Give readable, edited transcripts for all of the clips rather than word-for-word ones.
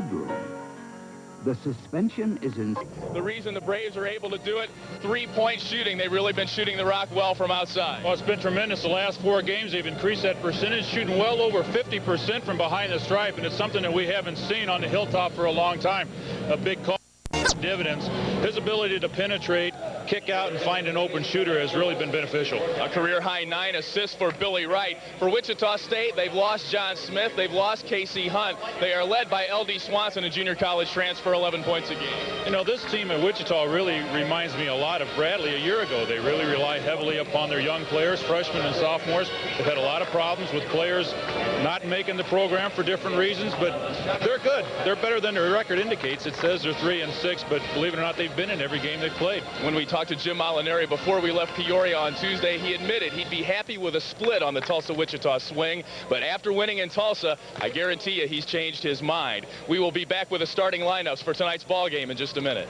headroom. The suspension is in... The reason the Braves are able to do it, three-point shooting. They've really been shooting the rock well from outside. Well, it's been tremendous. The last 4 games, they've increased that percentage, shooting well over 50% from behind the stripe, and it's something that we haven't seen on the hilltop for a long time. A big call. Dividends. His ability to penetrate, kick out, and find an open shooter has really been beneficial. A career-high 9 assists for Billy Wright. For Wichita State, they've lost John Smith. They've lost Casey Hunt. They are led by L.D. Swanson, a junior college transfer, 11 points a game. You know, this team at Wichita really reminds me a lot of Bradley a year ago. They really rely heavily upon their young players, freshmen and sophomores. They've had a lot of problems with players not making the program for different reasons, but they're good. They're better than their record indicates. It says they're 3-6, but believe it or not, they've been in every game they've played. When we talked to Jim Molinari before we left Peoria on Tuesday, he admitted he'd be happy with a split on the Tulsa-Wichita swing, but after winning in Tulsa, I guarantee you he's changed his mind. We will be back with the starting lineups for tonight's ball game in just a minute.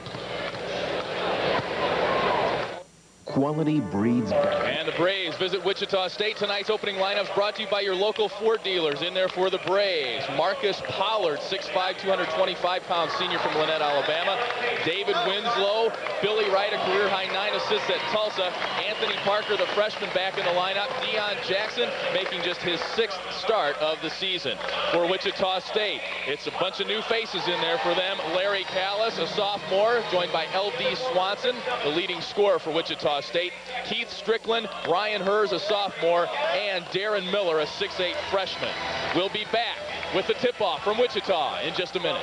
Quality breeds better. And the Braves visit Wichita State. Tonight's opening lineups brought to you by your local Ford dealers. In there for the Braves, Marcus Pollard, 6'5", 225-pound senior from Lynette, Alabama. David Winslow, Billy Wright, a career-high 9 assists at Tulsa. Anthony Parker, the freshman, back in the lineup. Deion Jackson making just his 6th start of the season. For Wichita State, it's a bunch of new faces in there for them. Larry Callis, a sophomore, joined by L.D. Swanson, the leading scorer for Wichita State. Keith Strickland, Ryan Hers, a sophomore, and Darren Miller, a 6'8" freshman. We'll be back with the tip-off from Wichita in just a minute.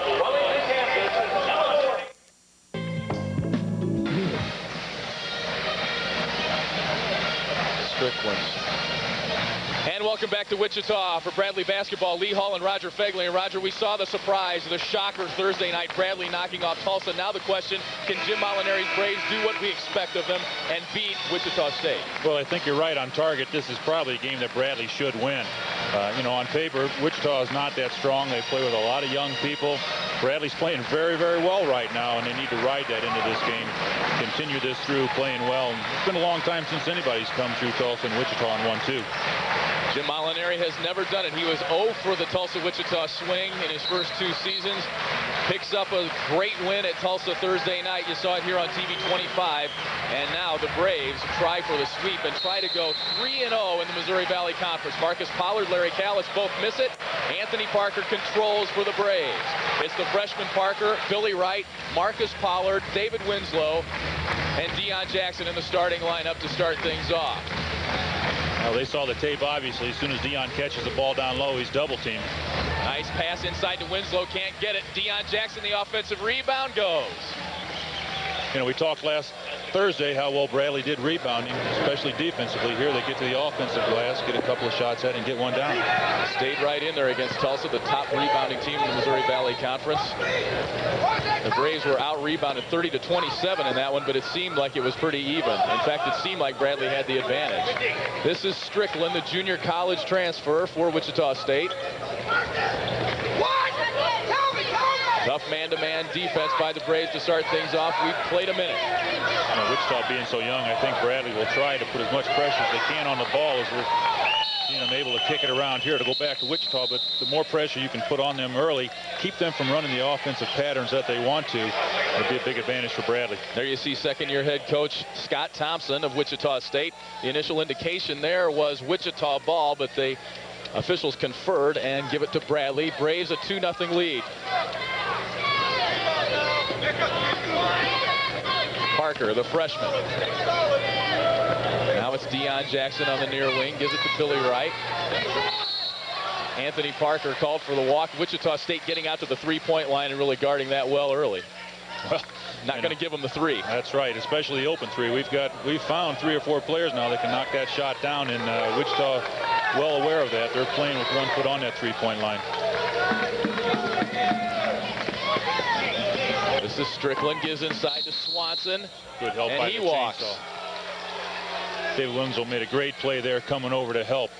Strickland. And welcome back to Wichita for Bradley basketball. Lee Hall and Roger Fegley. And Roger, we saw the surprise, the Shockers Thursday night. Bradley knocking off Tulsa. Now the question, can Jim Molinari's Braves do what we expect of them and beat Wichita State? Well, I think you're right on target. This is probably a game that Bradley should win. You know, on paper, Wichita is not that strong. They play with a lot of young people. Bradley's playing very, very well right now, and they need to ride that into this game. Continue this through playing well. And it's been a long time since anybody's come through Tulsa and Wichita and won 2. Jim Molinari has never done it. He was 0 for the Tulsa-Wichita swing in his first 2 seasons. Picks up a great win at Tulsa Thursday night. You saw it here on TV 25. And now the Braves try for the sweep and try to go 3-0 in the Missouri Valley Conference. Marcus Pollard, Larry Callis both miss it. Anthony Parker controls for the Braves. It's the freshman Parker, Billy Wright, Marcus Pollard, David Winslow, and Deion Jackson in the starting lineup to start things off. Well, they saw the tape, obviously. As soon as Deion catches the ball down low, he's double-teamed. Nice pass inside to Winslow. Can't get it. Deion Jackson, the offensive rebound, goes. You know, we talked last Thursday how well Bradley did rebounding, especially defensively. Here they get to the offensive glass, get a couple of shots at it, and get one down. Stayed right in there against Tulsa, the top rebounding team in the Missouri Valley Conference. The Braves were out-rebounded 30-27 in that one, but it seemed like it was pretty even. In fact, it seemed like Bradley had the advantage. This is Strickland, the junior college transfer for Wichita State. Tough man-to-man defense by the Braves to start things off. We've played a minute. You know, Wichita being so young, I think Bradley will try to put as much pressure as they can on the ball as we're seeing them able to kick it around here to go back to Wichita. But the more pressure you can put on them early, keep them from running the offensive patterns that they want to, it'll be a big advantage for Bradley. There you see second-year head coach Scott Thompson of Wichita State. The initial indication there was Wichita ball, but the officials conferred and give it to Bradley. Braves a 2-0 lead. Parker, the freshman. Now it's Deion Jackson on the near wing. Gives it to Billy Wright. Anthony Parker called for the walk. Wichita State getting out to the three-point line and really guarding that well early. Well, not going to give them the 3. That's right, especially the open 3. We've found 3 or 4 players now that can knock that shot down, and Wichita well aware of that. They're playing with 1 foot on that 3-point line. This is Strickland, gives inside to Swanson. Good help and by he the walks. Chainsaw. David Winslow made a great play there coming over to help.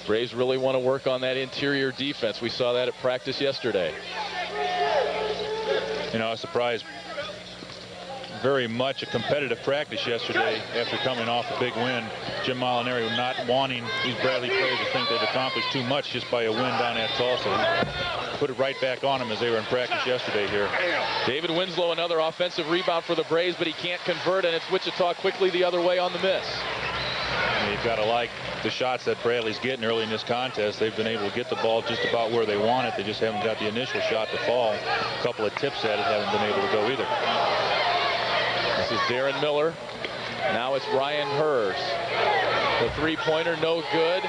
Braves really want to work on that interior defense. We saw that at practice yesterday. You know, I was surprised very much a competitive practice yesterday after coming off a big win. Jim Molinari not wanting these Bradley players to think they've accomplished too much just by a win down at Tulsa. He put it right back on them as they were in practice yesterday here. David Winslow, another offensive rebound for the Braves, but he can't convert, and it's Wichita quickly the other way on the miss. And you've got to like the shots that Bradley's getting early in this contest. They've been able to get the ball just about where they want it. They just haven't got the initial shot to fall. A couple of tips at it haven't been able to go either. This is Darren Miller. Now it's Ryan Hurst. The three-pointer no good.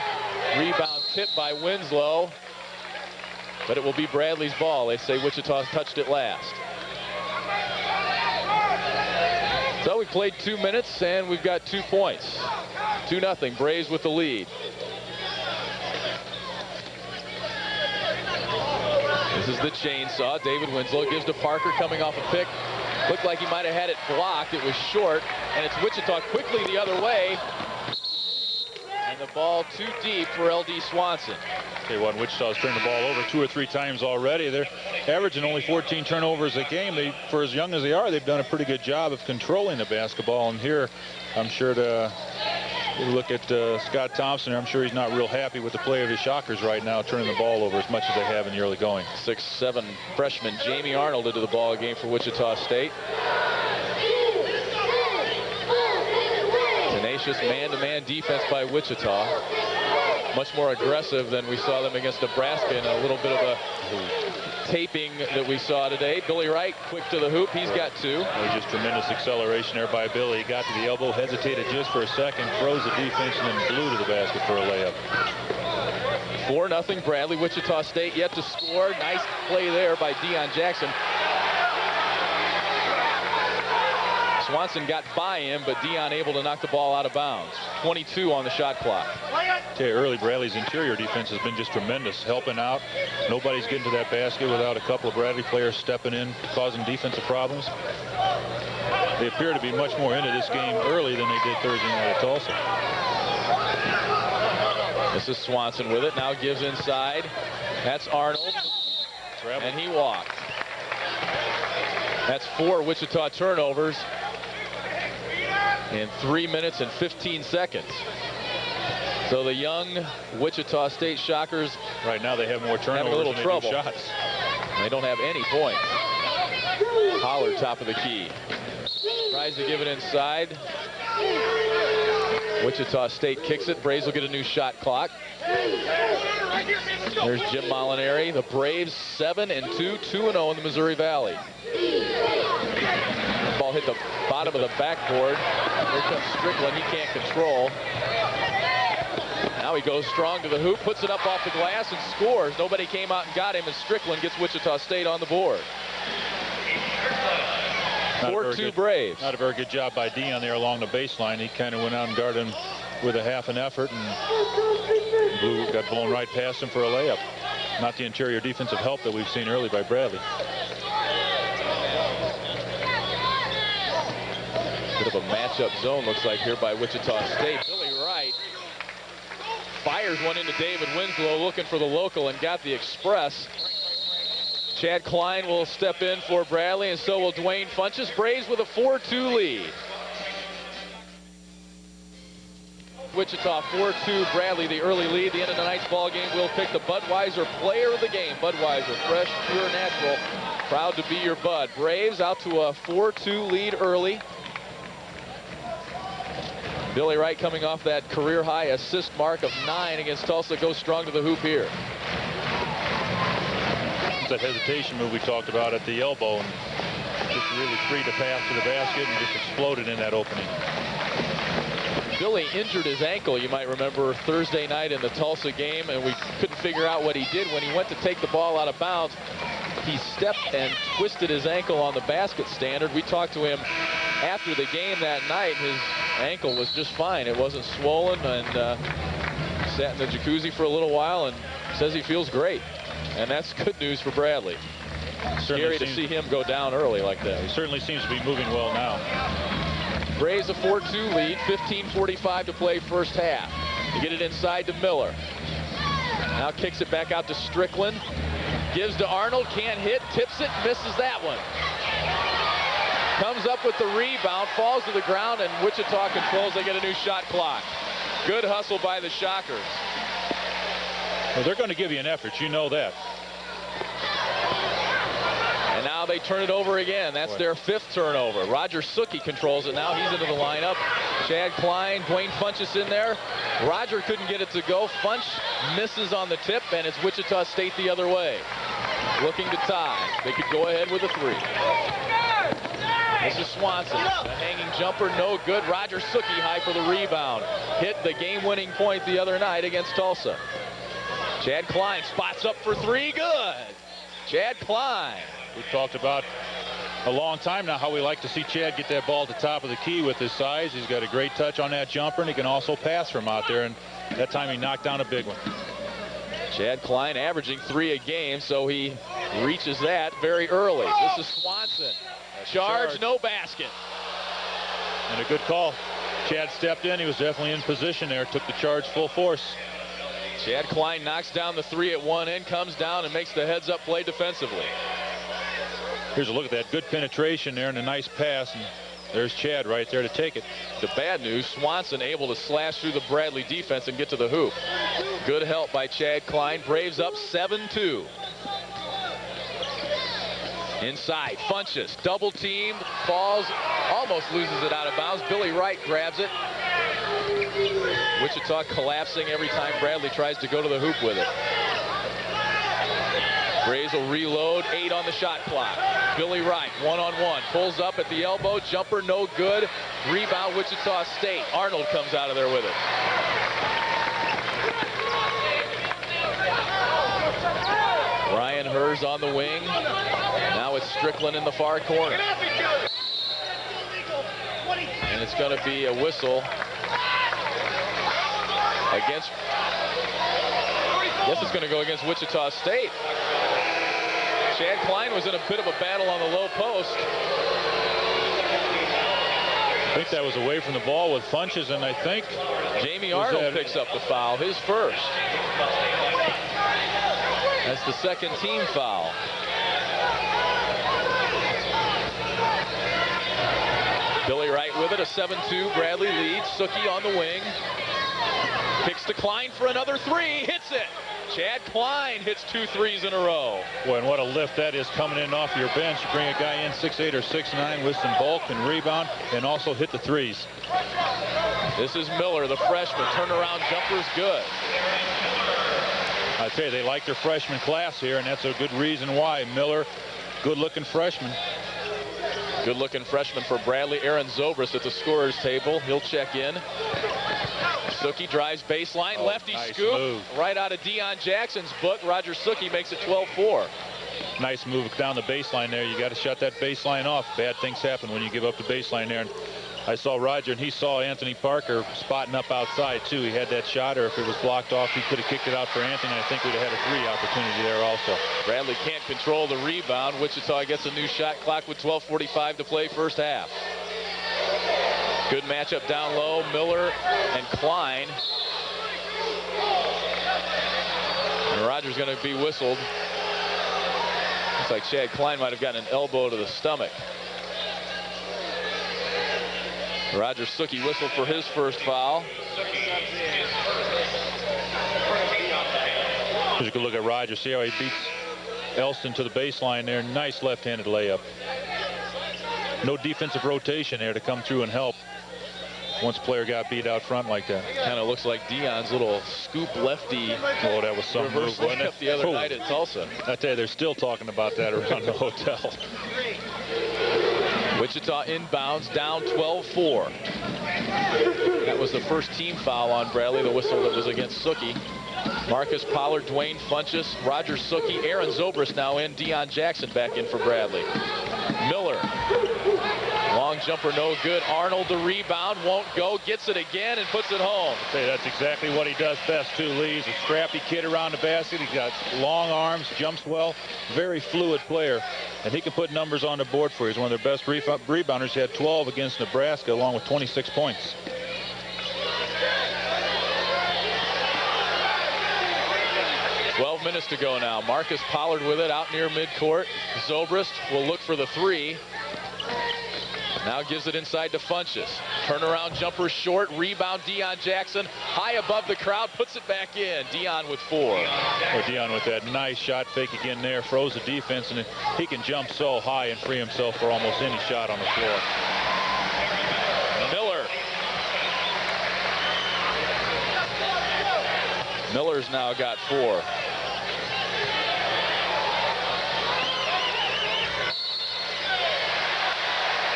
Rebound tipped by Winslow. But it will be Bradley's ball. They say Wichita touched it last. So we played 2 minutes and we've got 2 points. 2-0, Braves with the lead. This is the chainsaw. David Winslow gives to Parker coming off a pick. Looked like he might have had it blocked. It was short, and it's Wichita quickly the other way. And the ball too deep for L.D. Swanson. Okay, well, Wichita's turned the ball over 2 or 3 times already. They're averaging only 14 turnovers a game. For as young as they are, they've done a pretty good job of controlling the basketball. And here, I'm sure you look at Scott Thompson, I'm sure he's not real happy with the play of his Shockers right now, turning the ball over as much as they have in the early going. 6'7" freshman Jamie Arnold into the ball game for Wichita State. Tenacious man-to-man defense by Wichita. Much more aggressive than we saw them against Nebraska, and a little bit of a taping that we saw today. Billy Wright quick to the hoop. He's got 2. That was just tremendous acceleration there by Billy. He got to the elbow, hesitated just for a second, froze the defense, and then blew to the basket for a layup. 4-0 Bradley. Wichita State yet to score. Nice play there by Deion Jackson. Swanson got by him, but Deion able to knock the ball out of bounds. 22 on the shot clock. Okay, early Bradley's interior defense has been just tremendous, helping out. Nobody's getting to that basket without a couple of Bradley players stepping in, causing defensive problems. They appear to be much more into this game early than they did Thursday night at Tulsa. This is Swanson with it. Now gives inside. That's Arnold. And he walked. That's 4 Wichita turnovers in 3 minutes and 15 seconds. So the young Wichita State Shockers right now they have more turnovers, having a little than trouble. They do shots. They don't have any points. Pollard top of the key. Tries to give it inside. Wichita State kicks it. Braves will get a new shot clock. There's Jim Molinari. The Braves 7-2, 2-0 in the Missouri Valley. Ball hit the bottom of the backboard. Here comes Strickland. He can't control. Now he goes strong to the hoop, puts it up off the glass, and scores. Nobody came out and got him, and Strickland gets Wichita State on the board. 4-2 Braves. Not a very good job by Deion there along the baseline. He kind of went out and guarded him with a half an effort, and got blown right past him for a layup. Not the interior defensive help that we've seen early by Bradley. Bit of a matchup zone looks like here by Wichita State. Billy Wright fires one into David Winslow, looking for the local, and got the express. Chad Klein will step in for Bradley, and so will Dwayne Funches. Braves with a 4-2 lead. Wichita 4-2, Bradley the early lead. The end of tonight's ball game will pick the Budweiser player of the game. Budweiser, fresh, pure, natural. Proud to be your Bud. Braves out to a 4-2 lead early. Billy Wright coming off that career-high assist mark of 9 against Tulsa. Goes strong to the hoop here. That hesitation move we talked about at the elbow, and just really freed the path to the basket and just exploded in that opening. Billy injured his ankle, you might remember, Thursday night in the Tulsa game, and we couldn't figure out what he did. When he went to take the ball out of bounds, he stepped and twisted his ankle on the basket standard. We talked to him after the game that night. His ankle was just fine. It wasn't swollen, and sat in the jacuzzi for a little while and says he feels great. And that's good news for Bradley. Scary to see him go down early like that. He certainly seems to be moving well now. Braves a 4-2 lead, 15:45 to play first half. You get it inside to Miller. Now kicks it back out to Strickland. Gives to Arnold, can't hit, tips it, misses that one. Comes up with the rebound, falls to the ground, and Wichita controls. They get a new shot clock. Good hustle by the Shockers. Well, they're going to give you an effort. You know that. And now they turn it over again. That's their 5th turnover. Roger Suki controls it now. He's into the lineup. Chad Klein, Dwayne Funchess in there. Roger couldn't get it to go. Funch misses on the tip, and it's Wichita State the other way. Looking to tie. They could go ahead with a 3. This is Swanson. The hanging jumper, no good. Roger Suki high for the rebound. Hit the game-winning point the other night against Tulsa. Chad Klein spots up for 3. Good. Chad Klein. We've talked about a long time now how we like to see Chad get that ball at the top of the key with his size. He's got a great touch on that jumper, and he can also pass from out there, and that time he knocked down a big one. Chad Klein averaging 3 a game, so he reaches that very early. This is Swanson. Charge, no basket. And a good call. Chad stepped in. He was definitely in position there. Took the charge full force. Chad Klein knocks down the 3 at one end, comes down and makes the heads-up play defensively. Here's a look at that. Good penetration there and a nice pass. And there's Chad right there to take it. The bad news, Swanson able to slash through the Bradley defense and get to the hoop. Good help by Chad Klein. Braves up 7-2. Inside, Funchess, double teamed, falls, almost loses it out of bounds. Billy Wright grabs it. Wichita collapsing every time Bradley tries to go to the hoop with it. Braves will reload, 8 on the shot clock. Billy Wright, one-on-one, pulls up at the elbow, jumper no good. Rebound Wichita State. Arnold comes out of there with it. Ryan Hers on the wing. Now it's Strickland in the far corner. And it's going to be a whistle against, I guess it's going to go against Wichita State. Chad Klein was in a bit of a battle on the low post. I think that was away from the ball with Funchess, and I think Jamie Arnold picks up the foul, his first. That's the 2nd team foul. Billy Wright with it, a 7-2. Bradley leads. Suki on the wing. Kicks to Klein for another 3. Hits it. Chad Klein hits 2 threes in a row. Boy, and what a lift that is coming in off your bench. You bring a guy in 6'8" or 6'9" with some bulk and rebound and also hit the threes. This is Miller, the freshman. Turnaround jumper's good. I tell you, they like their freshman class here, and that's a good reason why. Miller, good-looking freshman. Good-looking freshman for Bradley. Aaron Zobrist at the scorer's table. He'll check in. Suki drives baseline, lefty nice scoop move. right out of Deion Jackson's book. Roger Suki makes it 12-4. Nice move down the baseline there. You got to shut that baseline off. Bad things happen when you give up the baseline there. And I saw Roger, and he saw Anthony Parker spotting up outside too. He had that shot, or if it was blocked off, he could have kicked it out for Anthony. I think we'd have had a 3 opportunity there also. Bradley can't control the rebound. Wichita gets a new shot clock with 12:45 to play first half. Good matchup down low, Miller and Klein. And Rogers going to be whistled. Looks like Chad Klein might have gotten an elbow to the stomach. Roger Suki whistled for his first foul. Here's a good look at Roger. See how he beats Elston to the baseline there. Nice left-handed layup. No defensive rotation there to come through and help once player got beat out front like that. Kind of looks like Deion's little scoop lefty. Oh, that was some move, wasn't it? The other night at Tulsa. I tell you, they're still talking about that around the hotel. Wichita inbounds, down 12-4. That was the first team foul on Bradley, the whistle that was against Suki. Marcus Pollard, Dwayne Funchess, Roger Suki, Aaron Zobrist now in, Deion Jackson back in for Bradley. Miller, long jumper no good. Arnold the rebound, won't go, gets it again and puts it home. Hey, that's exactly what he does best too, Lee. He's a scrappy kid around the basket. He's got long arms, jumps well, very fluid player, and he can put numbers on the board for you. He's one of their best rebounders. He had 12 against Nebraska along with 26 points. .12 minutes to go now. Marcus Pollard with it out near midcourt. Zobrist will look for the 3. Now gives it inside to Funchess. Turnaround jumper short. Rebound Deion Jackson. High above the crowd. Puts it back in. Deion with 4. Oh, Deion with that nice shot fake again there. Froze the defense, and he can jump so high and free himself for almost any shot on the floor. Miller's now got 4.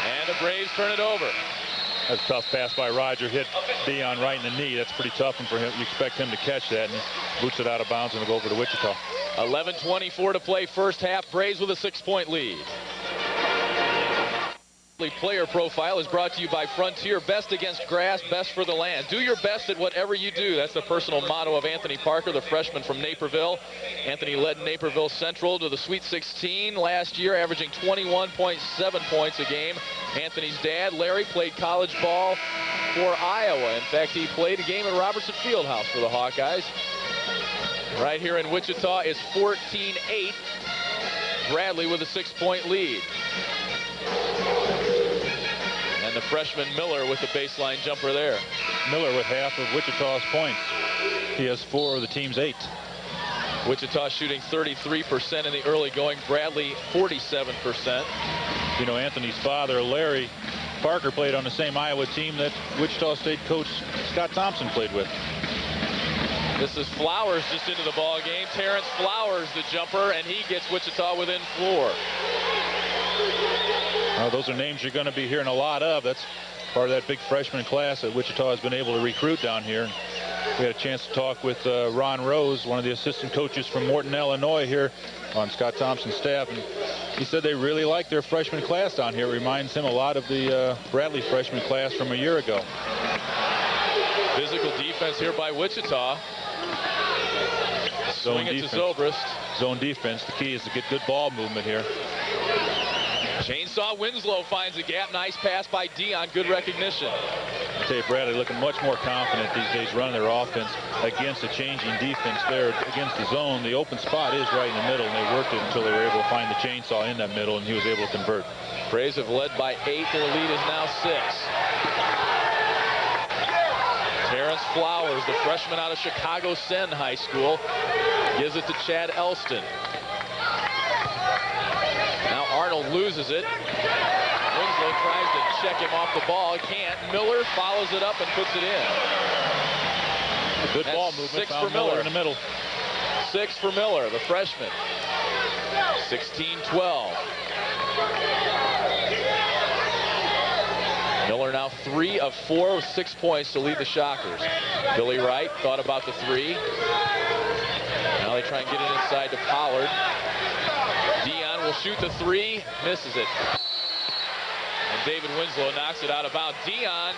And the Braves turn it over. That's a tough pass by Roger. Hit Deion right in the knee. That's pretty tough for him. You expect him to catch that, and he boots it out of bounds and it'll go over to Wichita. 11:24 to play first half. Braves with a 6-point lead. Player profile is brought to you by Frontier. Best against grass, best for the land. Do your best at whatever you do. That's the personal motto of Anthony Parker, the freshman from Naperville. Anthony led Naperville Central to the Sweet 16 last year, averaging 21.7 points a game. Anthony's dad, Larry, played college ball for Iowa. In fact, he played a game at Robertson Fieldhouse for the Hawkeyes. Right here in Wichita is 14-8. Bradley with a 6-point lead. And the freshman Miller with the baseline jumper there. Miller with half of Wichita's points. He has 4 of the team's 8. Wichita shooting 33% in the early going. Bradley 47%. You know, Anthony's father, Larry Parker, played on the same Iowa team that Wichita State coach Scott Thompson played with. This is Flowers just into the ball game. Terrence Flowers the jumper, and he gets Wichita within 4. Those are names you're going to be hearing a lot of. That's part of that big freshman class that Wichita has been able to recruit down here. We had a chance to talk with Ron Rose, one of the assistant coaches from Morton, Illinois, here on Scott Thompson's staff. And he said they really like their freshman class down here. It reminds him a lot of the Bradley freshman class from a year ago. Physical defense here by Wichita. Zone Swing it defense. to Zobrist. Zone defense. The key is to get good ball movement here. Chainsaw Winslow finds a gap. Nice pass by Deion. Good recognition. I tell you, Bradley looking much more confident these days running their offense against a changing defense there against the zone. The open spot is right in the middle, and they worked it until they were able to find the chainsaw in that middle, and he was able to convert. Braves have led by 8. Their lead is now 6. Terrence Flowers, the freshman out of Chicago Senn High School, gives it to Chad Elston. Now Arnold loses it. Winslow tries to check him off the ball. Can't. Miller follows it up and puts it in. A good ball movement. 6 Found for Miller in the middle. 6 for Miller, the freshman. 16-12. Miller now 3 of 4 with 6 points to lead the Shockers. Billy Wright thought about the 3. Now they try and get it inside to Pollard. Deion will shoot the 3, misses it. And David Winslow knocks it out of bounds. Deion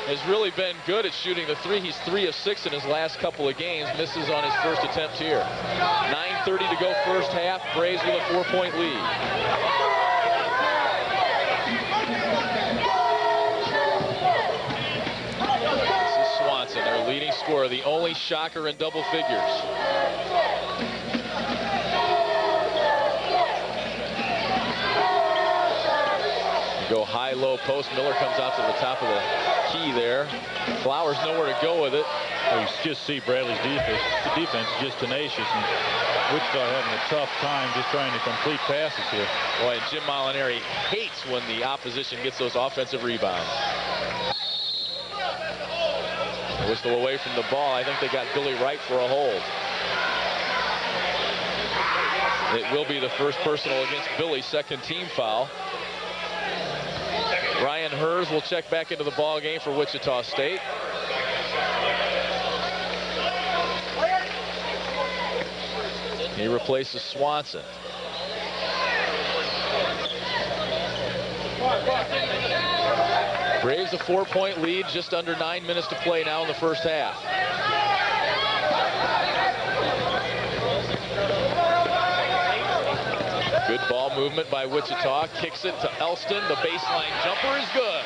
has really been good at shooting the 3. He's 3 of 6 in his last couple of games. Misses on his first attempt here. 9:30 to go first half. Braves with a 4-point lead. This is Swanson, their leading scorer, the only Shocker in double figures. Go high, low post. Miller comes out to the top of the key there. Flowers nowhere to go with it. Well, you just see Bradley's defense. The defense is just tenacious, and Wichita having a tough time just trying to complete passes here. Boy, and Jim Molinari hates when the opposition gets those offensive rebounds. Whistle away from the ball. I think they got Billy Wright for a hold. It will be the first personal against Billy, second team foul. Ryan Hers will check back into the ball game for Wichita State. He replaces Swanson. Braves a 4-point lead, just under 9 minutes to play now in the first half. Good ball movement by Wichita. Kicks it to Elston. The baseline jumper is good.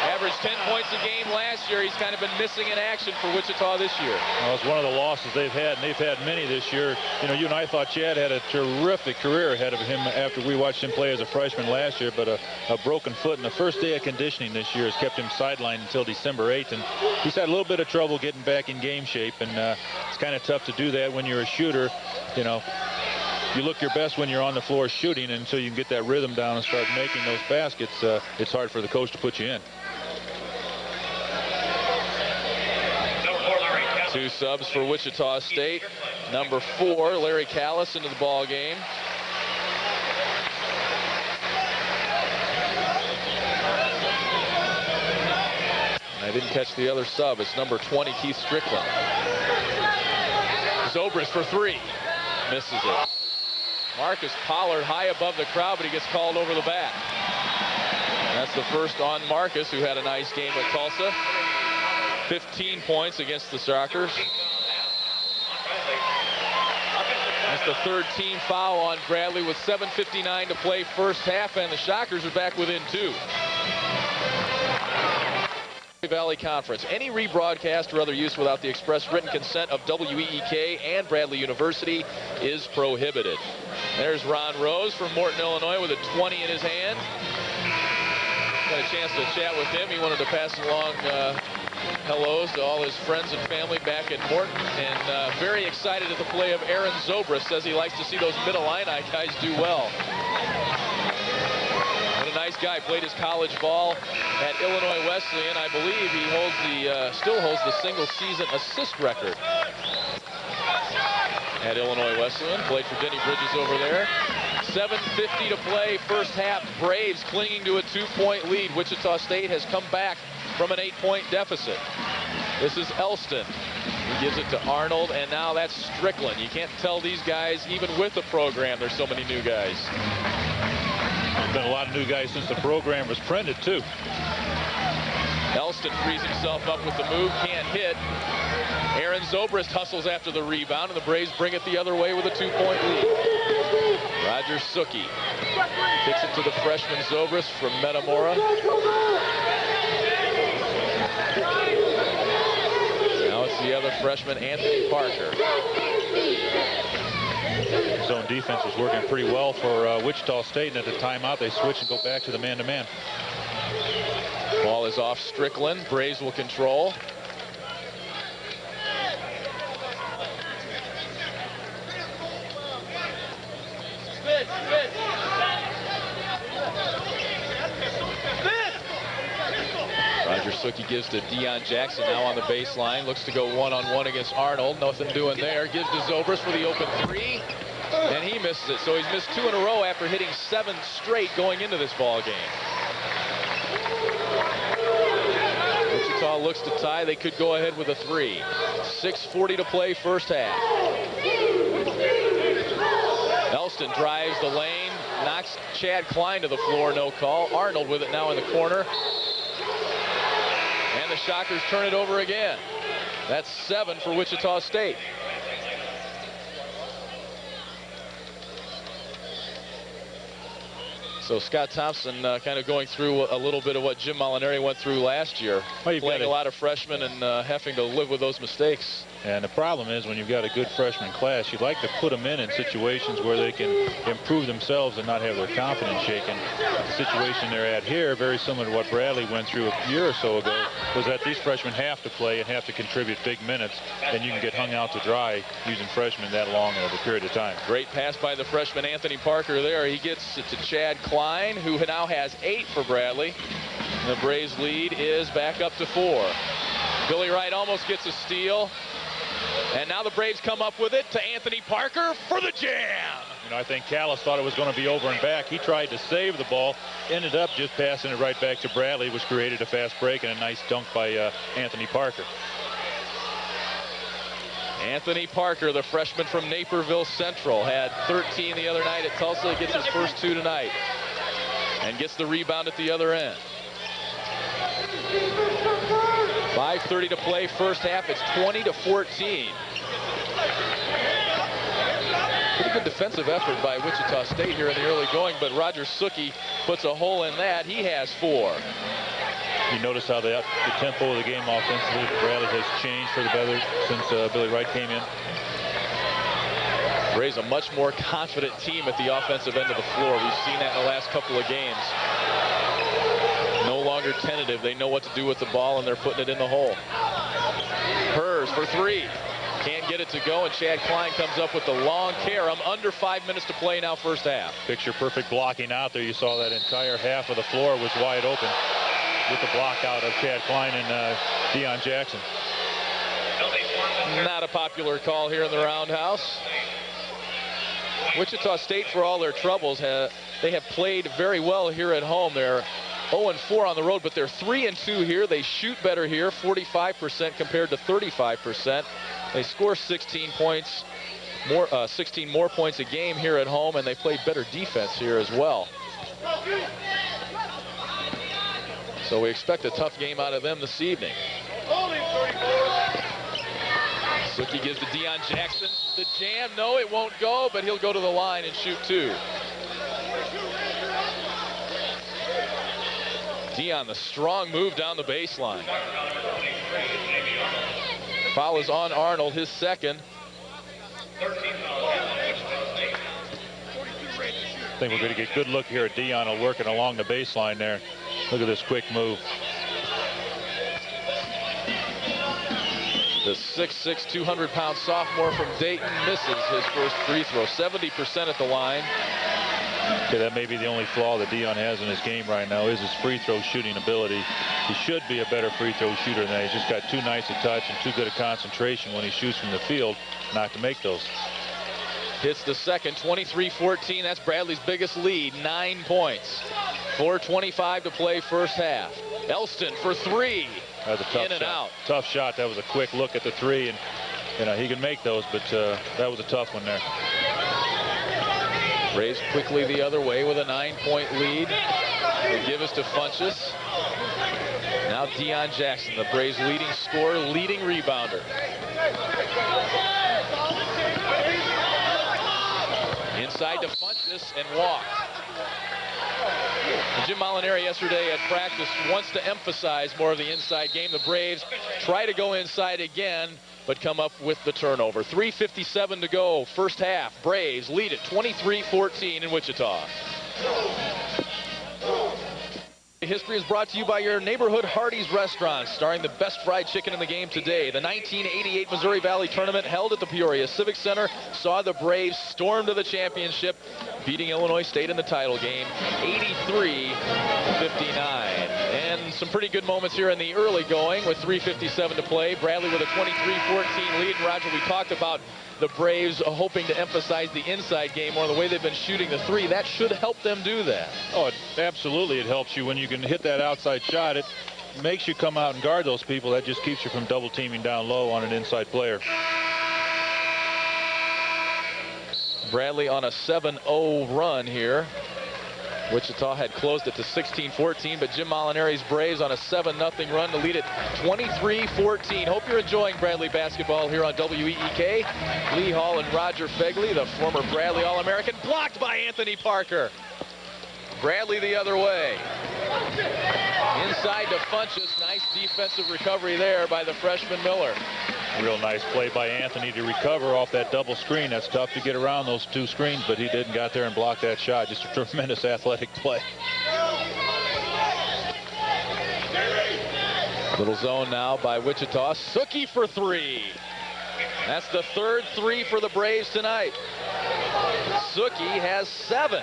Averaged 10 points a game last year. He's kind of been missing in action for Wichita this year. Well, it's one of the losses they've had, and they've had many this year. You know, you and I thought Chad had a terrific career ahead of him after we watched him play as a freshman last year, but a broken foot in the first day of conditioning this year has kept him sidelined until December 8th, and he's had a little bit of trouble getting back in game shape, and it's kind of tough to do that when you're a shooter. You know, you look your best when you're on the floor shooting, and until you can get that rhythm down and start making those baskets, it's hard for the coach to put you in. 2 subs for Wichita State. Number 4, Larry Callis into the ball game. I didn't catch the other sub. It's number 20, Keith Strickland. Zobrist for 3. Misses it. Marcus Pollard high above the crowd, but he gets called over the back. That's the first on Marcus, who had a nice game at Tulsa. 15 points against the Shockers. That's the 3rd team foul on Bradley with 7:59 to play first half, and the Shockers are back within 2. Valley Conference. Any rebroadcast or other use without the express written consent of WEEK and Bradley University is prohibited. There's Ron Rose from Morton, Illinois, with a 20 in his hand. Got a chance to chat with him. He wanted to pass along hellos to all his friends and family back in Morton, and very excited at the play of Aaron Zobrist. Says he likes to see those Mid-Illini guys do well. What a nice guy. Played his college ball at Illinois Wesleyan. I believe he holds still holds the single season assist record at Illinois Wesleyan. Played for Denny Bridges over there. 7:50 to play first half. Braves clinging to a 2-point lead. Wichita State has come back from an 8-point deficit. This is Elston. He gives it to Arnold, and now that's Strickland. You can't tell these guys, even with the program, there's so many new guys. There's been a lot of new guys since the program was printed, too. Elston frees himself up with the move, can't hit. Aaron Zobrist hustles after the rebound, and the Braves bring it the other way with a 2-point lead. Roger Suki kicks it to the freshman Zobrist from Metamora. Now it's the other freshman, Anthony Parker. Zone defense was working pretty well for Wichita State, and at the timeout they switch and go back to the man-to-man. Ball is off Strickland. Braves will control. Roger Suki gives to Deion Jackson, now on the baseline. Looks to go one-on-one against Arnold. Nothing doing there. Gives to Zobrist for the open 3. And he misses it. So he's missed 2 in a row after hitting 7 straight going into this ball game. Wichita looks to tie. They could go ahead with a 3. 6:40 to play first half. Elston drives the lane, knocks Chad Klein to the floor, no call. Arnold with it now in the corner. And the Shockers turn it over again. That's 7 for Wichita State. So Scott Thompson kind of going through a little bit of what Jim Molinari went through last year. Well, playing a lot of freshmen and having to live with those mistakes. And the problem is when you've got a good freshman class, you'd like to put them in situations where they can improve themselves and not have their confidence shaken. The situation they're at here, very similar to what Bradley went through a year or so ago, was that these freshmen have to play and have to contribute big minutes, and you can get hung out to dry using freshmen that long of a period of time. Great pass by the freshman Anthony Parker there. He gets it to Chad Klein, who now has 8 for Bradley. The Braves lead is back up to 4. Billy Wright almost gets a steal. And now the Braves come up with it to Anthony Parker for the jam. You know, I think Callis thought it was going to be over and back. He tried to save the ball, ended up just passing it right back to Bradley, which created a fast break and a nice dunk by Anthony Parker. Anthony Parker, the freshman from Naperville Central, had 13 the other night at Tulsa. Gets his first 2 tonight and gets the rebound at the other end. 5:30 to play first half. It's 20-14. Pretty good defensive effort by Wichita State here in the early going, but Roger Suki puts a hole in that. He has 4. You notice how the tempo of the game offensively for Bradley has changed for the better since Billy Wright came in. Braves a much more confident team at the offensive end of the floor. We've seen that in the last couple of games. No longer tentative. They know what to do with the ball, and they're putting it in the hole. Hers for three. Can't get it to go, and Chad Klein comes up with the long carom. Under 5 minutes to play now, first half. Picture perfect blocking out there. You saw that entire half of the floor was wide open with the block out of Chad Klein and Deion Jackson. Not a popular call here in the Roundhouse. Wichita State, for all their troubles, they have played very well here at home. They're 0-4 on the road, but they're 3-2 here. They shoot better here, 45% compared to 35%. They score 16 points, 16 more points a game here at home, and they play better defense here as well. So we expect a tough game out of them this evening. Suki gives to Deion Jackson. The jam, no, it won't go, but he'll go to the line and shoot two. Deion, the strong move down the baseline. Foul is on Arnold, his second. I think we're going to get a good look here at Deion working along the baseline there. Look at this quick move. The 6'6", 200-pound sophomore from Dayton misses his first free throw. 70% at the line. Okay, that may be the only flaw that Deion has in his game right now is his free throw shooting ability. He should be a better free throw shooter than that. He's just got too nice a touch and too good a concentration when he shoots from the field not to make those. Hits the second, 23-14. That's Bradley's biggest lead, 9 points. 4:25 to play first half. Elston for three. That was a tough in and shot. out. Tough shot. That was a quick look at the three, and he can make those, but that was a tough one there. Braves quickly the other way with a 9-point lead. They give us to Funchess. Now Deion Jackson, the Braves' leading scorer, leading rebounder. Inside to Funchess and walked. Jim Molinari yesterday at practice wants to emphasize more of the inside game. The Braves try to go inside again, but come up with the turnover. 3:57 to go, first half. Braves lead it 23-14 in Wichita. History is brought to you by your neighborhood Hardee's restaurant, starring the best fried chicken in the game today. The 1988 Missouri Valley Tournament held at the Peoria Civic Center saw the Braves storm to the championship, beating Illinois State in the title game, 83-59. And some pretty good moments here in the early going with 3:57 to play. Bradley with a 23-14 lead. And Roger, we talked about the Braves hoping to emphasize the inside game more, the way they've been shooting the three. That should help them do that. Oh, absolutely. It helps you when you can hit that outside shot. It makes you come out and guard those people. That just keeps you from double teaming down low on an inside player. Bradley on a 7-0 run here. Wichita had closed it to 16-14, but Jim Molinari's Braves on a 7-0 run to lead it 23-14. Hope you're enjoying Bradley basketball here on WEEK. Lee Hall and Roger Fegley, the former Bradley All-American, blocked by Anthony Parker. Bradley the other way. Inside to Funchess. Nice defensive recovery there by the freshman Miller. Real nice play by Anthony to recover off that double screen. That's tough to get around those two screens, but he didn't got there and block that shot. Just a tremendous athletic play. Little zone now by Wichita. Suki for three. That's the third three for the Braves tonight. Suki has 7.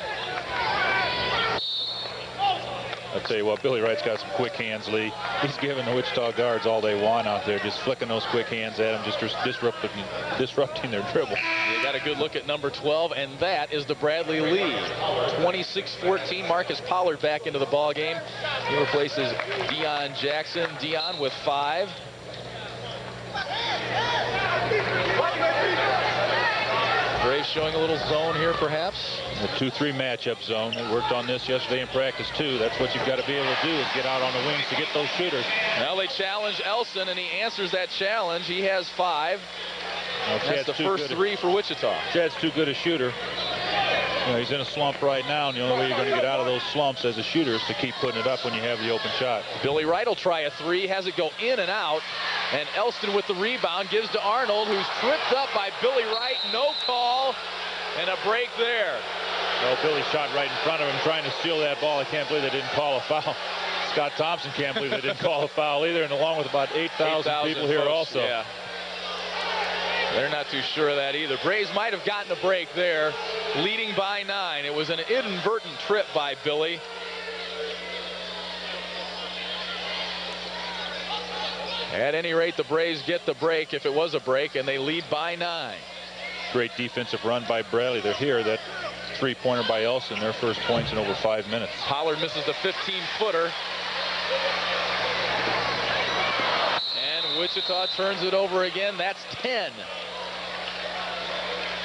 I'll tell you what, Billy Wright's got some quick hands, Lee. He's giving the Wichita guards all they want out there, just flicking those quick hands at them, just disrupting their dribble. You got a good look at number 12, and that is the Bradley lead. 26-14. Marcus Pollard back into the ball game. He replaces Deion Jackson. Deion with 5. Braves showing a little zone here, perhaps. The 2-3 matchup zone. They worked on this yesterday in practice, too. That's what you've got to be able to do, is get out on the wings to get those shooters. Now they challenge Elson, and he answers that challenge. He has 5. That's the first 3 for Wichita. Chad's too good a shooter. You know, he's in a slump right now, and the only way you're going to get out of those slumps as a shooter is to keep putting it up when you have the open shot. Billy Wright will try a three, has it go in and out, and Elston with the rebound gives to Arnold, who's tripped up by Billy Wright. No call, and a break there. Well, Billy shot right in front of him trying to steal that ball. I can't believe they didn't call a foul. Scott Thompson can't believe they didn't call a foul either, and along with about 8,000 people here folks, also. Yeah. They're not too sure of that either. Braves might have gotten a break there, leading by 9. It was an inadvertent trip by Billy. At any rate, the Braves get the break, if it was a break, and they lead by 9. Great defensive run by Bradley. They're here. That three-pointer by Elston, their first points in over 5 minutes. Pollard misses the 15-footer. And Wichita turns it over again. That's 10.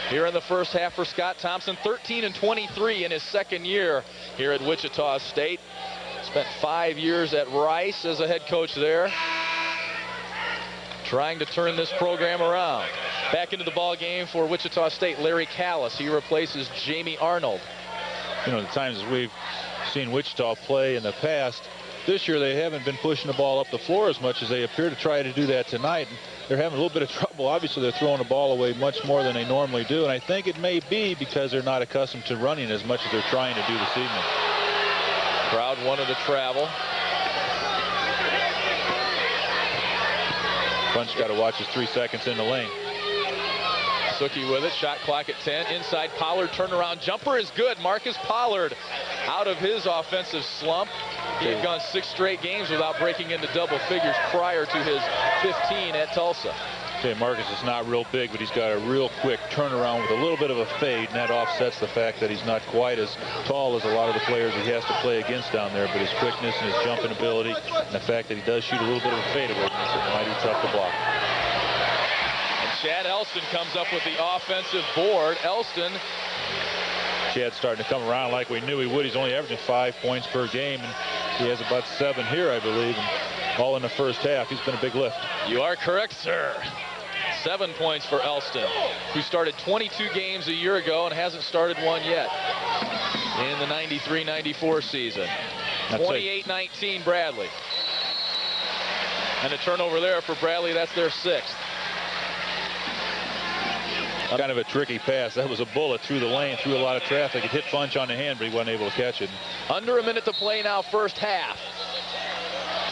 Here in the first half for Scott Thompson, 13 and 23 in his second year here at Wichita State. Spent 5 years at Rice as a head coach there, trying to turn this program around. Back into the ball game for Wichita State, Larry Callis. He replaces Jamie Arnold. You know, the times we've seen Wichita play in the past, this year they haven't been pushing the ball up the floor as much as they appear to try to do that tonight. And they're having a little bit of trouble. Obviously, they're throwing the ball away much more than they normally do, and I think it may be because they're not accustomed to running as much as they're trying to do this evening. Crowd wanted to travel. Bunch got to watch his 3 seconds in the lane. Suki with it, shot clock at 10. Inside Pollard, turnaround jumper is good. Marcus Pollard out of his offensive slump. He had gone 6 straight games without breaking into double figures prior to his 15 at Tulsa. Okay, Marcus is not real big, but he's got a real quick turnaround with a little bit of a fade, and that offsets the fact that he's not quite as tall as a lot of the players he has to play against down there, but his quickness and his jumping ability and the fact that he does shoot a little bit of a fadeaway makes it mighty tough to block. Chad Elston comes up with the offensive board. Elston. Chad's starting to come around like we knew he would. He's only averaging 5 points per game, and he has about 7 here, I believe, and all in the first half. He's been a big lift. You are correct, sir. 7 points for Elston, who started 22 games a year ago and hasn't started one yet in the 93-94 season. 28-19 Bradley. And a turnover there for Bradley. That's their 6th. Kind of a tricky pass. That was a bullet through the lane, through a lot of traffic. It hit Funch on the hand, but he wasn't able to catch it. Under a minute to play now, first half.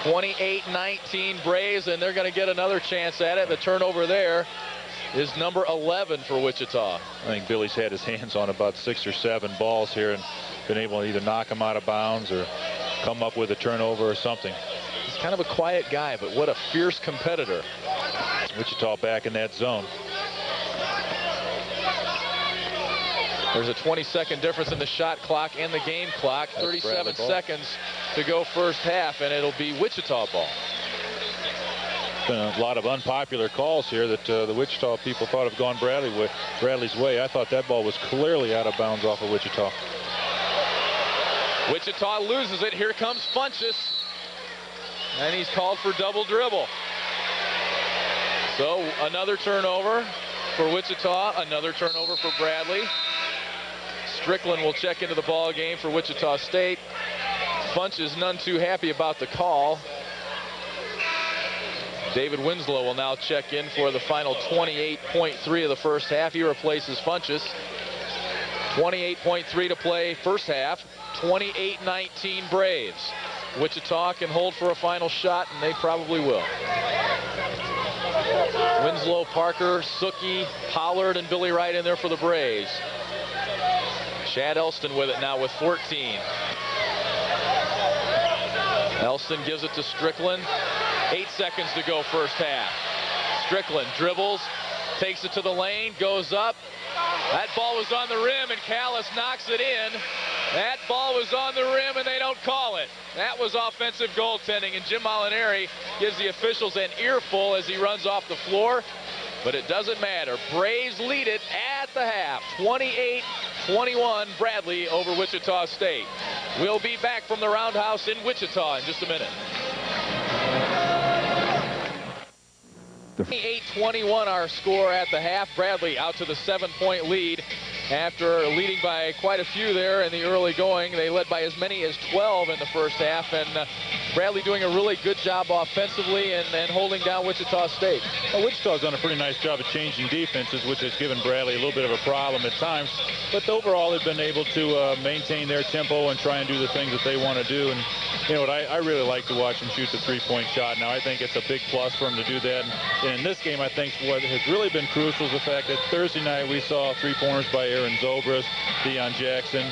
28-19 Braves, and they're going to get another chance at it. The turnover there is number 11 for Wichita. I think Billy's had his hands on about 6 or 7 balls here and been able to either knock them out of bounds or come up with a turnover or something. He's kind of a quiet guy, but what a fierce competitor. Wichita back in that zone. There's a 20-second difference in the shot clock and the game clock. 37 seconds to go first half, and it'll be Wichita ball. Been a lot of unpopular calls here that the Wichita people thought have gone Bradley's way. I thought that ball was clearly out of bounds off of Wichita. Wichita loses it. Here comes Funchess, and he's called for double dribble. So another turnover for Wichita, another turnover for Bradley. Strickland will check into the ball game for Wichita State. Funch is none too happy about the call. David Winslow will now check in for the final 28.3 of the first half. He replaces Funchess. 28.3 to play first half. 28-19 Braves. Wichita can hold for a final shot, and they probably will. Winslow, Parker, Suki, Pollard, and Billy Wright in there for the Braves. Chad Elston with it now with 14. Elston gives it to Strickland. 8 seconds to go first half. Strickland dribbles, takes it to the lane, goes up. That ball was on the rim, and Callis knocks it in. That ball was on the rim, and they don't call it. That was offensive goaltending, and Jim Molinari gives the officials an earful as he runs off the floor. But it doesn't matter. Braves lead it at the half. 28-21 Bradley over Wichita State. We'll be back from the Roundhouse in Wichita in just a minute. 28-21 our score at the half. Bradley out to the 7-point lead. after leading by quite a few there in the early going. They led by as many as 12 in the first half, and Bradley doing a really good job offensively and holding down Wichita State. Well, Wichita's done a pretty nice job of changing defenses, which has given Bradley a little bit of a problem at times. But overall, they've been able to maintain their tempo and try and do the things that they want to do. And you know what, I really like to watch him shoot the three-point shot. Now, I think it's a big plus for him to do that. And in this game, I think what has really been crucial is the fact that Thursday night we saw three-pointers by Aaron Zobrist, Deion Jackson,